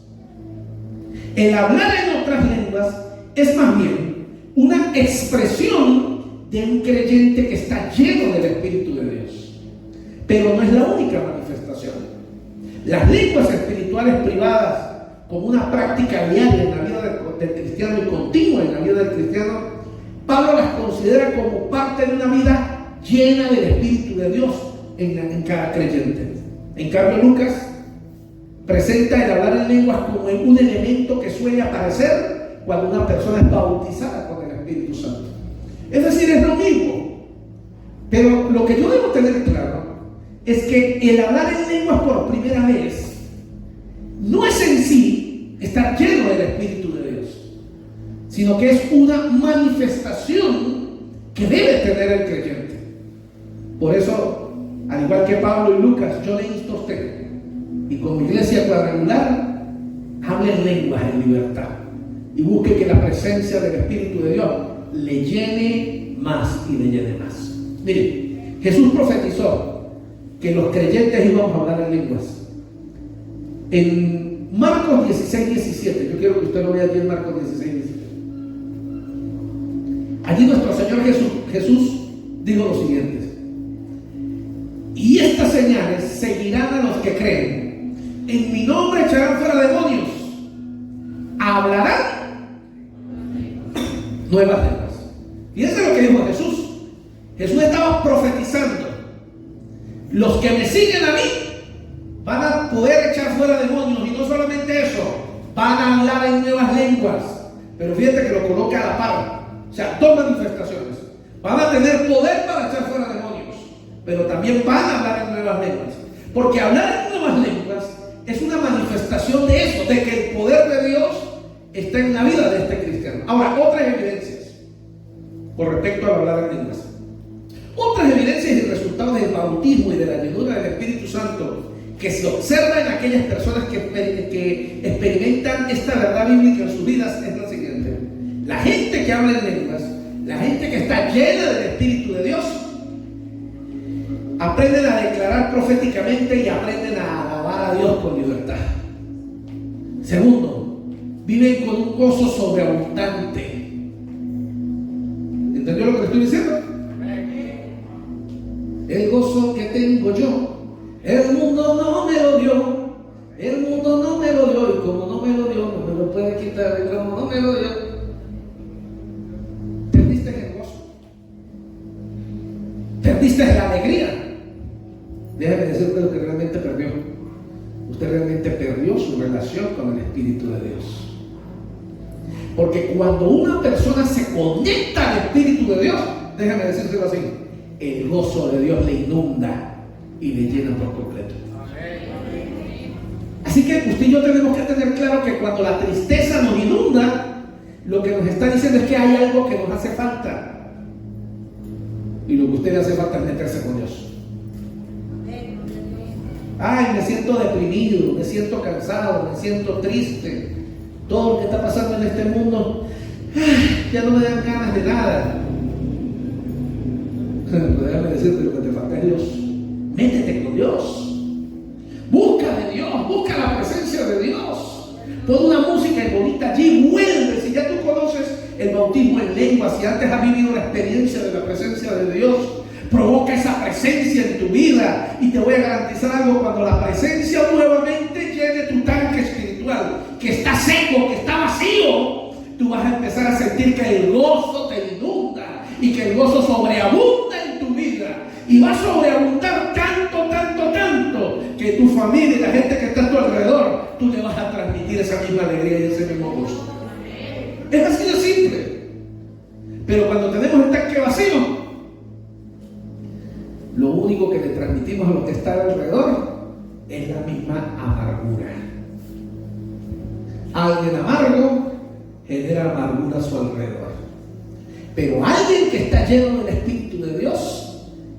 El hablar en otras lenguas es más bien una expresión de un creyente que está lleno del Espíritu de Dios. Pero no es la única manifestación. Las lenguas espirituales privadas, como una práctica diaria en la vida del cristiano y continua en la vida del cristiano, Pablo las considera como parte de una vida llena del Espíritu de Dios en cada creyente. En cambio, Lucas presenta el hablar en lenguas como un elemento que suele aparecer cuando una persona es bautizada con el Espíritu Santo. Es decir, es lo mismo. Pero lo que yo debo tener claro es que el hablar en lenguas por primera vez no es en sí estar lleno del Espíritu de Dios, sino que es una manifestación que debe tener el creyente. Por eso, al igual que Pablo y Lucas, yo le insto a usted, y con mi iglesia cuadrangular, hable en lenguas en libertad y busque que la presencia del Espíritu de Dios le llene más y le llene más. Miren, Jesús profetizó que los creyentes íbamos a hablar en lenguas. En Marcos 16, 17, yo quiero que usted lo vea aquí en Marcos 16, 17. Allí nuestro Señor Jesús dijo lo siguiente: y estas señales seguirán a los que creen. En mi nombre echarán fuera demonios, hablarán nuevas lenguas. Fíjense lo que dijo Jesús. Jesús estaba profetizando: los que me siguen a mí van a poder echar fuera demonios, y no solamente eso, van a hablar en nuevas lenguas. Pero fíjate que lo coloca a la par, o sea, dos manifestaciones. Van a tener poder para echar fuera demonios, pero también van a hablar en nuevas lenguas, porque hablar en nuevas lenguas es una manifestación de eso, de que el poder de Dios está en la vida de este cristiano. Ahora, otras evidencias con respecto a hablar en lenguas. Otras evidencias y resultados del bautismo y de la llenura del Espíritu Santo que se observa en aquellas personas que experimentan esta verdad bíblica en sus vidas es la siguiente: la gente que habla en lenguas, la gente que está llena del Espíritu de Dios, aprenden a declarar proféticamente y aprenden a alabar a Dios con libertad. Segundo, viven con un gozo sobreabundante. ¿Entendió lo que le estoy diciendo? El gozo que tengo yo, el mundo no me lo dio. El mundo no me lo dio, y como no me lo dio, no me lo puede quitar. Y como no me lo dio, perdiste el gozo, perdiste la alegría. Déjame decirte lo que realmente perdió. Usted realmente perdió su relación con el Espíritu de Dios. Porque cuando una persona se conecta al Espíritu de Dios, déjame decírselo así, el gozo de Dios le inunda y le llena por completo. Así que usted y yo tenemos que tener claro que cuando la tristeza nos inunda, lo que nos está diciendo es que hay algo que nos hace falta. Y lo que a usted le hace falta es meterse con Dios. Ay, me siento deprimido, me siento cansado, me siento triste. Todo lo que está pasando en este mundo, ya no me dan ganas de nada. Déjame decirte, lo que te falta es Dios. Métete con Dios. Busca de Dios, busca la presencia de Dios. Pon una música bonita allí, vuelve. Si ya tú conoces el bautismo en lengua, si antes has vivido la experiencia de la presencia de Dios, provoca esa presencia en tu vida. Y te voy a garantizar algo: cuando la presencia nuevamente llene tu tanque espiritual, que está seco, que está vacío, tú vas a empezar a sentir que el gozo te inunda y que el gozo sobreabunda en tu vida. Y va a sobreabundar tanto, tanto, tanto, que tu familia y la gente que está a tu alrededor, tú le vas a transmitir esa misma alegría y ese mismo gozo. Es así de simple. Pero cuando tenemos el tanque vacío, lo único que le transmitimos a los que están alrededor es la misma amargura. Alguien amargo genera amargura a su alrededor. Pero alguien que está lleno del Espíritu de Dios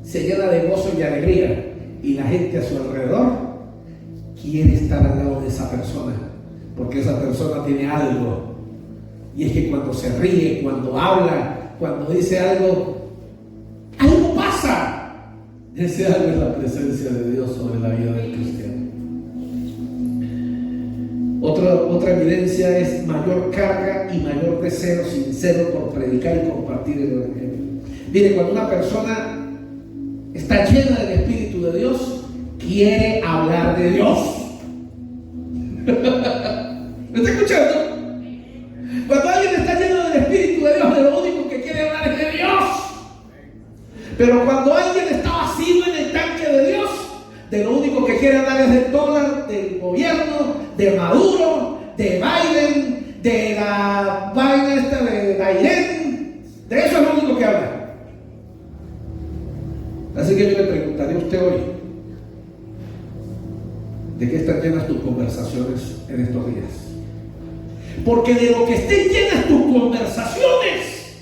se llena de gozo y de alegría, y la gente a su alrededor quiere estar al lado de esa persona, porque esa persona tiene algo. Y es que cuando se ríe, cuando habla, cuando dice algo, algo pasa. Ese algo es la presencia de Dios sobre la vida del cristiano. Otra evidencia es mayor carga y mayor deseo sincero por predicar y compartir el Evangelio. Mire, cuando una persona está llena del Espíritu de Dios, quiere hablar de Dios. ¿Me está escuchando? Cuando alguien está lleno del Espíritu de Dios, de lo único que quiere hablar es de Dios. Pero cuando alguien está vacío en el tanque de Dios, de lo único que quiere hablar es del dólar, del gobierno, de Maduro, de Biden, de la vaina esta de Irene. De eso es lo único que habla. Así que yo le preguntaré a usted hoy, ¿de qué están llenas tus conversaciones en estos días? Porque de lo que estén llenas tus conversaciones,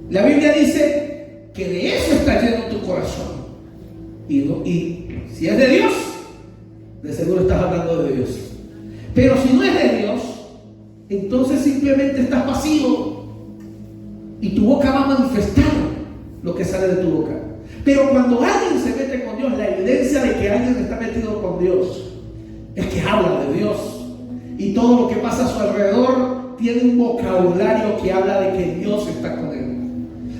la Biblia dice que de eso está lleno tu corazón. Y si es de Dios, de seguro estás hablando de Dios. Pero si no es de Dios, entonces simplemente estás vacío y tu boca va a manifestar lo que sale de tu boca. Pero cuando alguien se mete con Dios, la evidencia de que alguien está metido con Dios es que habla de Dios, y todo lo que pasa a su alrededor tiene un vocabulario que habla de que Dios está con él.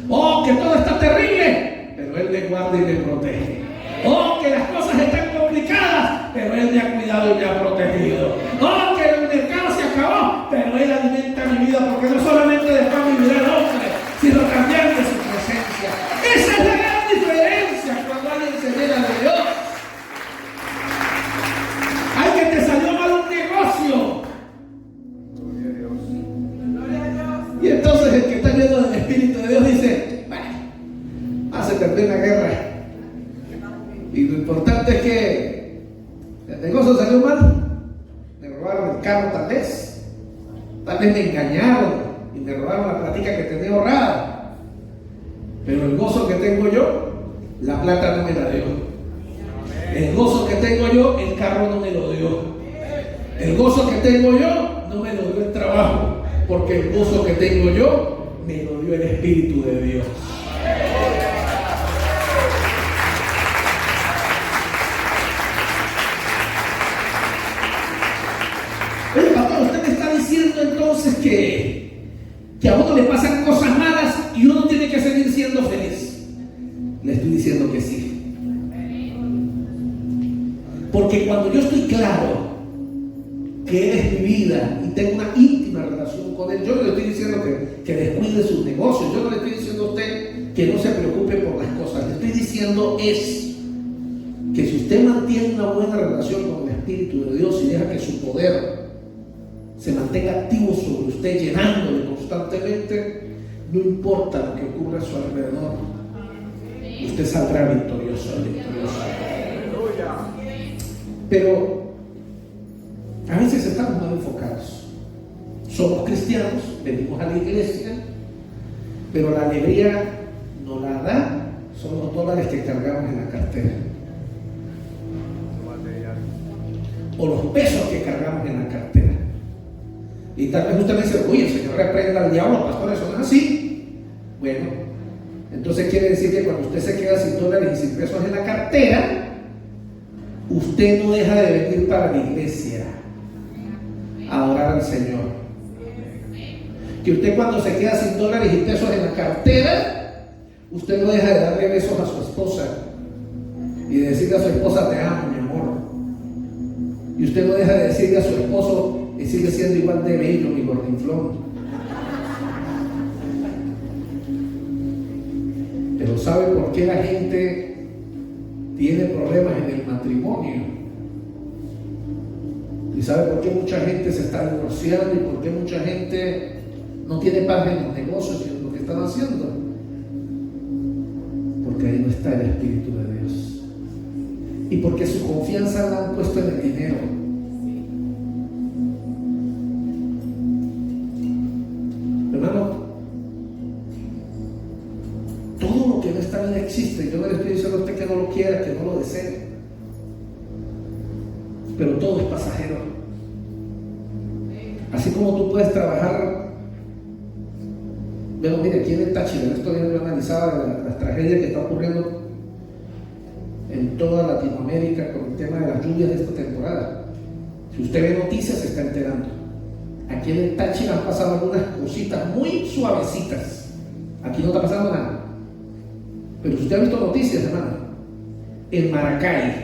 Oh, que todo está terrible, pero Él le guarda y le protege. Oh, que las cosas están complicadas, pero Él me ha cuidado y me ha protegido. Oh, que el mercado se acabó, pero Él alimenta mi vida, porque no solamente de pan vivirá el hombre, sino también de su presencia. Esa es la gran diferencia cuando alguien se llena de Dios. Alguien te salió mal un negocio, y entonces el que está lleno del Espíritu de Dios dice: bueno, se perdió una guerra. Y lo importante es que el negocio salió mal. Me robaron el carro tal vez me engañaron y me robaron la platica que tenía ahorrada. Pero el gozo que tengo yo, la plata no me la dio. El gozo que tengo yo, el carro no me lo dio. El gozo que tengo yo, no me lo dio el trabajo. Porque el gozo que tengo yo, me lo dio el Espíritu de Dios. Oye, pastor, usted me está diciendo entonces que a uno le pasan cosas malas y uno tiene sí. Porque cuando yo estoy claro que Él es mi vida y tengo una íntima relación con Él, yo no le estoy diciendo que descuide sus negocios, yo no le estoy diciendo a usted que no se preocupe por las cosas, le estoy diciendo es que si usted mantiene una buena relación con el Espíritu de Dios y deja que su poder se mantenga activo sobre usted, llenándole constantemente, no importa lo que ocurra a su alrededor, usted saldrá victorioso. Pero a veces estamos mal enfocados. Somos cristianos, venimos a la iglesia, pero la alegría nos la da son los dólares que cargamos en la cartera, o los pesos que cargamos en la cartera. Y tal vez usted me dice, oye, el Señor reprenda al diablo, pastor, eso no es así. Bueno, entonces quiere decir que cuando usted se queda sin dólares y sin pesos en la cartera, usted no deja de venir para la iglesia a adorar al Señor. Que usted cuando se queda sin dólares y pesos en la cartera, usted no deja de darle besos a su esposa y de decirle a su esposa, te amo, mi amor. Y usted no deja de decirle a su esposo, y sigue siendo igual de bello, mi gordinflón. Pero ¿sabe por qué la gente tiene problemas en el matrimonio? ¿Y sabe por qué mucha gente se está divorciando y por qué mucha gente no tiene paz en los negocios y en lo que están haciendo? Porque ahí no está el Espíritu de Dios. Y porque su confianza la han puesto en el dinero. Hermano, todo lo que en esta vida existe, yo no le estoy diciendo a usted que no lo quiera, que no lo desee, pero todo es pasajero. Así como tú puedes trabajar, bueno, mire, aquí en el Táchira, estos días yo analizaba las tragedias que están ocurriendo en toda Latinoamérica con el tema de las lluvias de esta temporada. Si usted ve noticias, se está enterando. Aquí en el Táchira han pasado algunas cositas muy suavecitas. Aquí no está pasando nada. Pero si usted ha visto noticias, hermano, en Maracay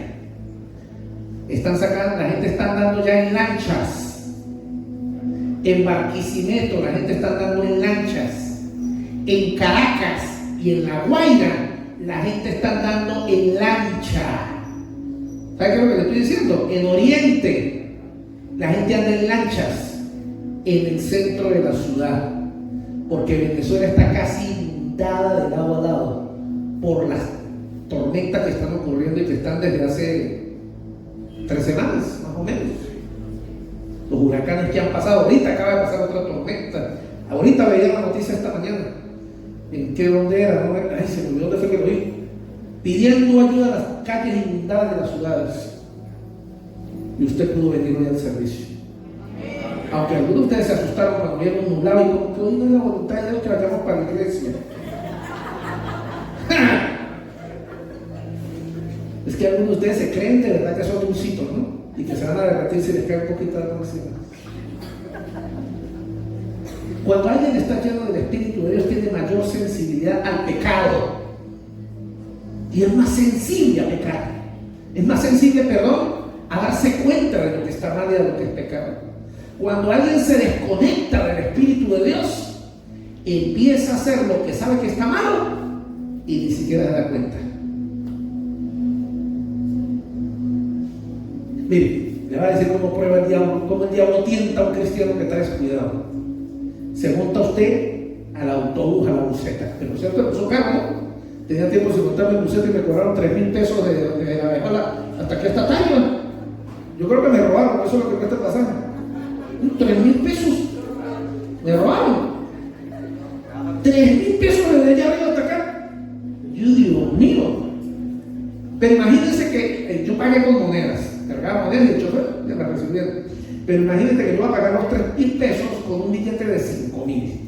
están sacando, la gente está andando ya en lanchas. En Barquisimeto la gente está andando en lanchas. En Caracas y en La Guaira la gente está andando en lancha. ¿Sabe qué es lo que le estoy diciendo? En Oriente la gente anda en lanchas en el centro de la ciudad, porque Venezuela está casi inundada de lado a lado por las tormentas que están ocurriendo y que están desde hace 3 semanas, más o menos. Los huracanes que han pasado, ahorita acaba de pasar otra tormenta. Ahorita veía la noticia esta mañana. ¿En qué dónde era? No, ay, se me olvidó dónde fue que lo vi. Pidiendo ayuda a las calles inundadas de las ciudades. Y usted pudo venir hoy al servicio. Aunque algunos de ustedes se asustaron cuando vieron nublado y como que hoy no es la voluntad de Dios que vayamos para la iglesia. Es que algunos de ustedes se creen de verdad que son dulcitos, ¿no? Y que se van a derretir si les cae un poquito de agua encima. Cuando alguien está lleno del Espíritu de Dios, tiene mayor sensibilidad al pecado. Y es más sensible a pecar. Es más sensible, a darse cuenta de lo que está mal y de lo que es pecado. Cuando alguien se desconecta del Espíritu de Dios, empieza a hacer lo que sabe que está malo y ni siquiera se da cuenta. Mire, le va a decir cómo prueba el diablo, cómo el diablo tienta a un cristiano que está descuidado. Se monta usted al autobús, a la buseta. Pero cierto, puso caro, ¿no? Tenía tiempo sin montarme en buseta y me cobraron 3,000 pesos de la Vejola hasta aquí hasta Taima. Yo creo que me robaron, eso es lo que cuesta pasar. 3,000 pesos. Me robaron. 3,000 pesos desde allá arriba hasta acá. Yo digo, mío. Pero imagínense que yo pagué con monedas. Cargaba monedas y el chofer ya las recibieron. Pero imagínate que yo voy a pagar los 3,000 pesos con un billete de 5,000.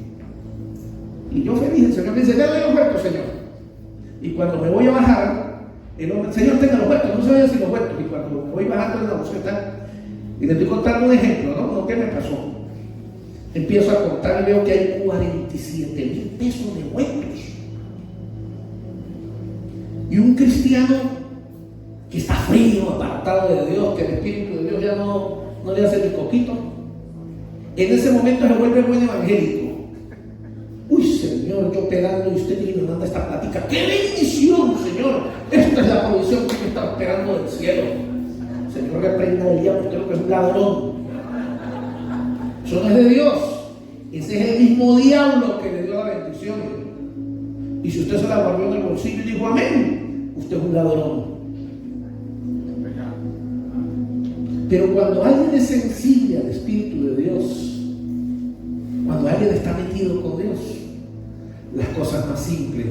Y yo feliz, el Señor me dice, dale los huertos, Señor. Y cuando me voy a bajar, el hombre, Señor, tenga los huertos, no se vayan sin los huertos. Y cuando me voy bajando en la buseta, y le estoy contando un ejemplo, ¿no? ¿Qué me pasó? Empiezo a contar y veo que hay 47,000 pesos de huertos. Y un cristiano que está frío, apartado de Dios, que el Espíritu de Dios ya no le hace ni coquito, en ese momento se vuelve buen evangélico. Uy, Señor, yo pedando y usted me manda esta plática. ¡Qué bendición, Señor! Esta es la provisión que me está esperando del cielo. Señor, reprenda el diablo, usted lo que es un ladrón. Eso no es de Dios. Ese es el mismo diablo que le dio la bendición. Y si usted se la guardó en el bolsillo y dijo amén, usted es un ladrón. Pero cuando alguien es sensible al Espíritu de Dios, cuando alguien está metido con Dios, las cosas más simples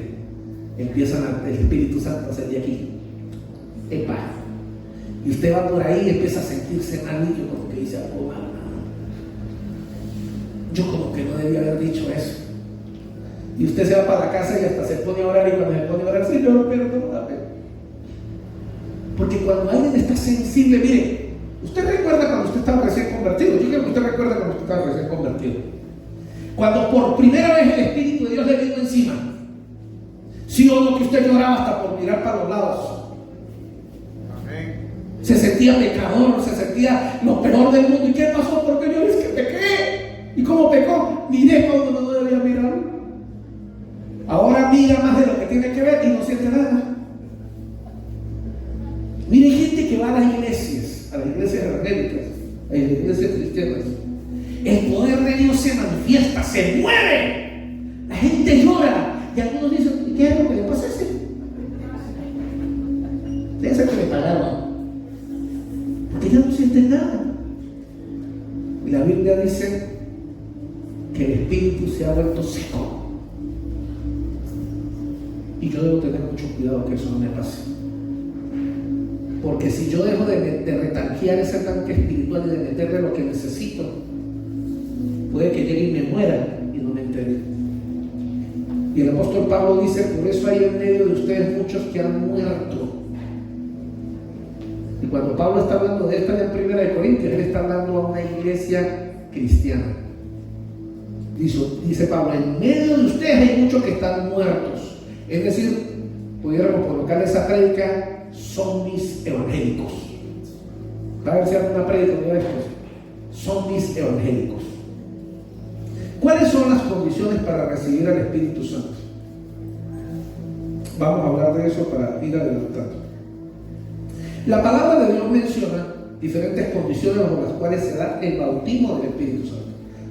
empiezan el Espíritu Santo a hacer de aquí. ¡Epa! Y usted va por ahí y empieza a sentirse malillo, como que dice algo mal. Yo como que no debía haber dicho eso. Y usted se va para la casa y hasta se pone a orar, y cuando se pone a orar, Señor, perdóname. Porque cuando alguien está sensible, mire, usted recuerda cuando usted estaba recién convertido. Yo creo que usted recuerda cuando usted estaba recién convertido. Cuando por primera vez el Espíritu de Dios le vino encima. Sí o no, que usted lloraba hasta por mirar para los lados. Amén. Se sentía pecador, se sentía lo peor del mundo. ¿Y qué pasó? Porque yo es que pequé. ¿Y cómo pecó? Miré cuando no debía mirar. Ahora mira más de lo que tiene que ver y no siente nada. Mire, hay gente que va a las iglesias evangélicas, a las iglesias cristianas. El poder de Dios se manifiesta, se mueve. La gente llora. Y algunos dicen, ¿qué es lo que le pasa a ese? Debe ser que le pagaron. Porque ya no sienten nada. Y la Biblia dice que el espíritu se ha vuelto seco. Y yo debo tener mucho cuidado que eso no me pase. Porque si yo dejo de retanquear ese tanque espiritual y de meterle lo que necesito, puede que llegue y me muera y no me entere. Y el apóstol Pablo dice, por eso hay en medio de ustedes muchos que han muerto. Y cuando Pablo está hablando de esto en 1 Corintios, él está hablando a una iglesia cristiana. Dice Pablo, en medio de ustedes hay muchos que están muertos. Es decir, pudiéramos colocar esa prédica, zombies evangélicos. Va a ver si hay una prédica de estos. Zombies evangélicos. ¿Cuáles son las condiciones para recibir al Espíritu Santo? Vamos a hablar de eso para ir adelantando. La palabra de Dios menciona diferentes condiciones bajo las cuales se da el bautismo del Espíritu Santo.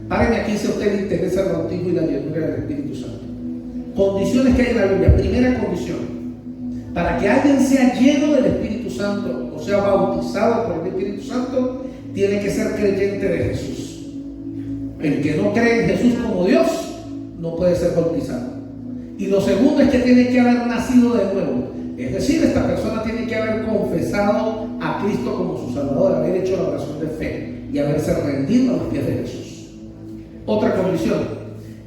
Párenme aquí si a usted le interesa el bautismo y la llenura del Espíritu Santo. Condiciones que hay en la Biblia. Primera condición: para que alguien sea lleno del Espíritu Santo, o sea, bautizado por el Espíritu Santo, tiene que ser creyente de Jesús. El que no cree en Jesús como Dios no puede ser bautizado. Y lo segundo es que tiene que haber nacido de nuevo. Es decir, esta persona tiene que haber confesado a Cristo como su Salvador, haber hecho la oración de fe y haberse rendido a los pies de Jesús. Otra condición: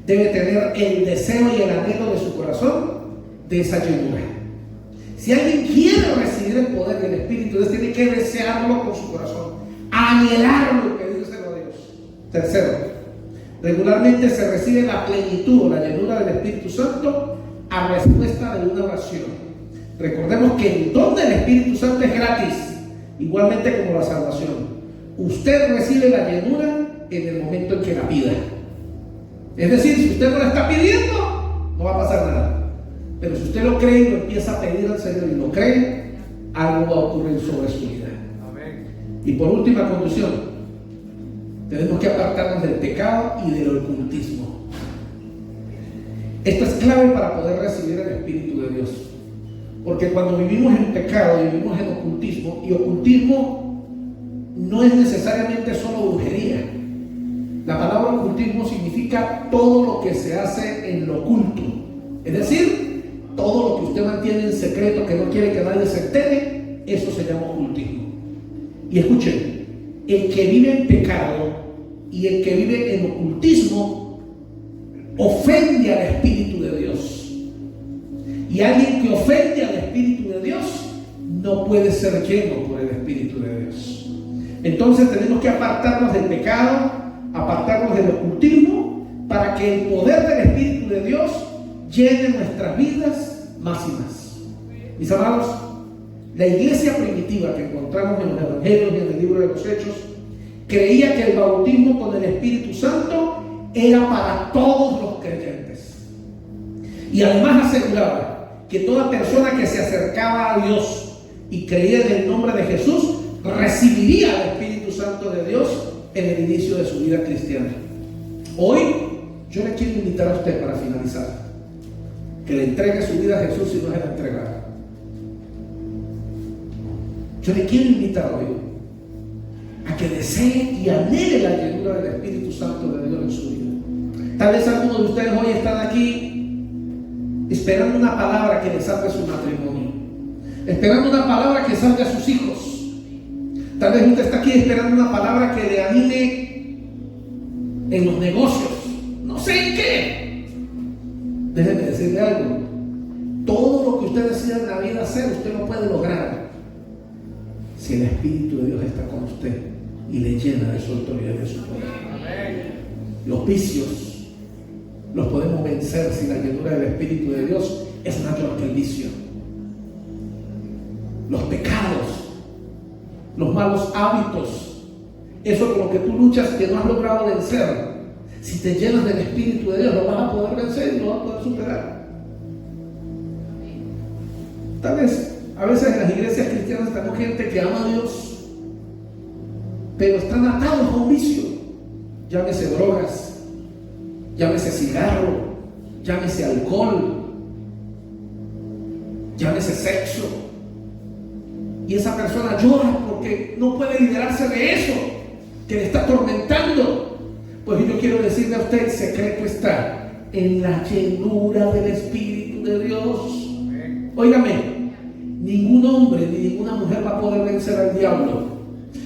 debe tener el deseo y el anhelo de su corazón de esa llenura. Si alguien quiere recibir el poder del Espíritu, Dios tiene que desearlo con su corazón, anhelarlo y pedírselo a Dios. Tercero, regularmente se recibe la plenitud o la llenura del Espíritu Santo a respuesta de una oración. Recordemos que el don del Espíritu Santo es gratis, igualmente como la salvación. Usted recibe la llenura en el momento en que la pida. Es decir, si usted no la está pidiendo, no va a pasar nada. Pero si usted lo cree y lo empieza a pedir al Señor y lo cree, algo va a ocurrir sobre su vida. Amén. Y por última condición, tenemos que apartarnos del pecado y del ocultismo. Esto es clave para poder recibir el Espíritu de Dios. Porque cuando vivimos en pecado y vivimos en ocultismo, y ocultismo no es necesariamente solo brujería. La palabra ocultismo significa todo lo que se hace en lo oculto. Es decir, todo lo que usted mantiene en secreto, que no quiere que nadie se entere, eso se llama ocultismo. Y escuchen, el que vive en pecado y el que vive en ocultismo ofende al Espíritu de Dios. Y alguien que ofende al Espíritu de Dios no puede ser lleno por el Espíritu de Dios. Entonces tenemos que apartarnos del pecado, apartarnos del ocultismo, para que el poder del Espíritu de Dios llene nuestras vidas más y más. Mis amados, la iglesia primitiva que encontramos en los evangelios y en el libro de los Hechos creía que el bautismo con el Espíritu Santo era para todos los creyentes. Y además aseguraba que toda persona que se acercaba a Dios y creía en el nombre de Jesús recibiría el Espíritu Santo de Dios en el inicio de su vida cristiana. Hoy yo le quiero invitar a usted, para finalizar, que le entregue su vida a Jesús si no es el entregado. Yo le quiero invitar hoy a que desee y anhele la llenura del Espíritu Santo de Dios en su vida. Tal vez algunos de ustedes hoy están aquí esperando una palabra que les salve su matrimonio, esperando una palabra que salve a sus hijos. Tal vez usted está aquí esperando una palabra que le anime en los negocios, no sé en qué. Déjenme decirle algo: todo lo que usted decida en la vida hacer, usted lo puede lograr si el Espíritu de Dios está con usted y le llena de su autoridad y de su poder. Los vicios los podemos vencer si la llenura del Espíritu de Dios es mayor que el vicio. Los pecados, los malos hábitos, eso con lo que tú luchas que no has logrado vencer, si te llenas del Espíritu de Dios lo vas a poder vencer y lo vas a poder superar. Tal vez a veces en las iglesias cristianas tenemos gente que ama a Dios, pero están atados a un vicio. Llámese drogas, llámese cigarro, llámese alcohol, llámese sexo. Y esa persona llora porque no puede liberarse de eso que le está atormentando. Pues yo quiero decirle a usted: el secreto está en la llenura del Espíritu de Dios. Óigame, ningún hombre ni ninguna mujer va a poder vencer al diablo.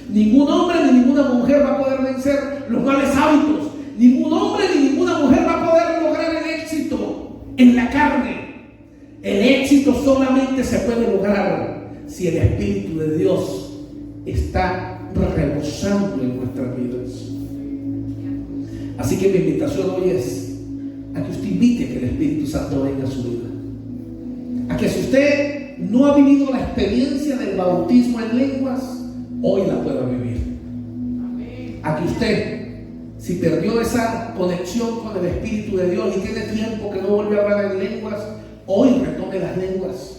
Ningún hombre ni ninguna mujer va a poder vencer los males hábitos. Ningún hombre ni ninguna mujer va a poder lograr el éxito en la carne. El éxito solamente se puede lograr si el Espíritu de Dios está rebosando en nuestras vidas. Así que mi invitación hoy es a que usted invite que el Espíritu Santo venga a su vida. A que si usted no ha vivido la experiencia del bautismo en lenguas, hoy la pueda vivir. A que usted, si perdió esa conexión con el Espíritu de Dios y tiene tiempo que no vuelve a hablar en lenguas, hoy retome las lenguas,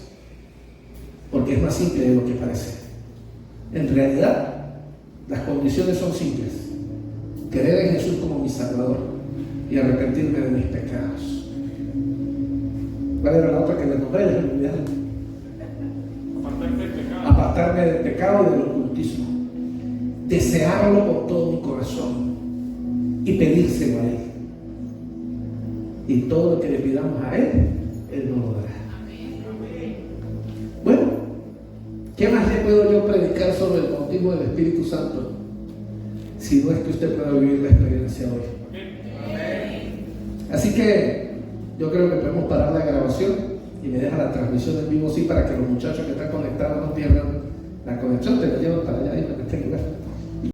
porque es más simple de lo que parece. En realidad, las condiciones son simples: creer en Jesús como mi Salvador y arrepentirme de mis pecados. ¿Cuál era la otra que le nombré? Apartarme del pecado y del ocultismo. Desearlo con todo mi corazón y pedírselo a Él. Y todo lo que le pidamos a Él, Él nos lo dará. Bueno, ¿qué más le puedo yo predicar sobre el bautismo del Espíritu Santo si no es que usted pueda vivir la experiencia hoy? Así que yo creo que podemos parar la grabación y me deja la transmisión en vivo, sí, para que los muchachos que están conectados no pierdan la conexión. Te la llevo para allá y para que estén lugar.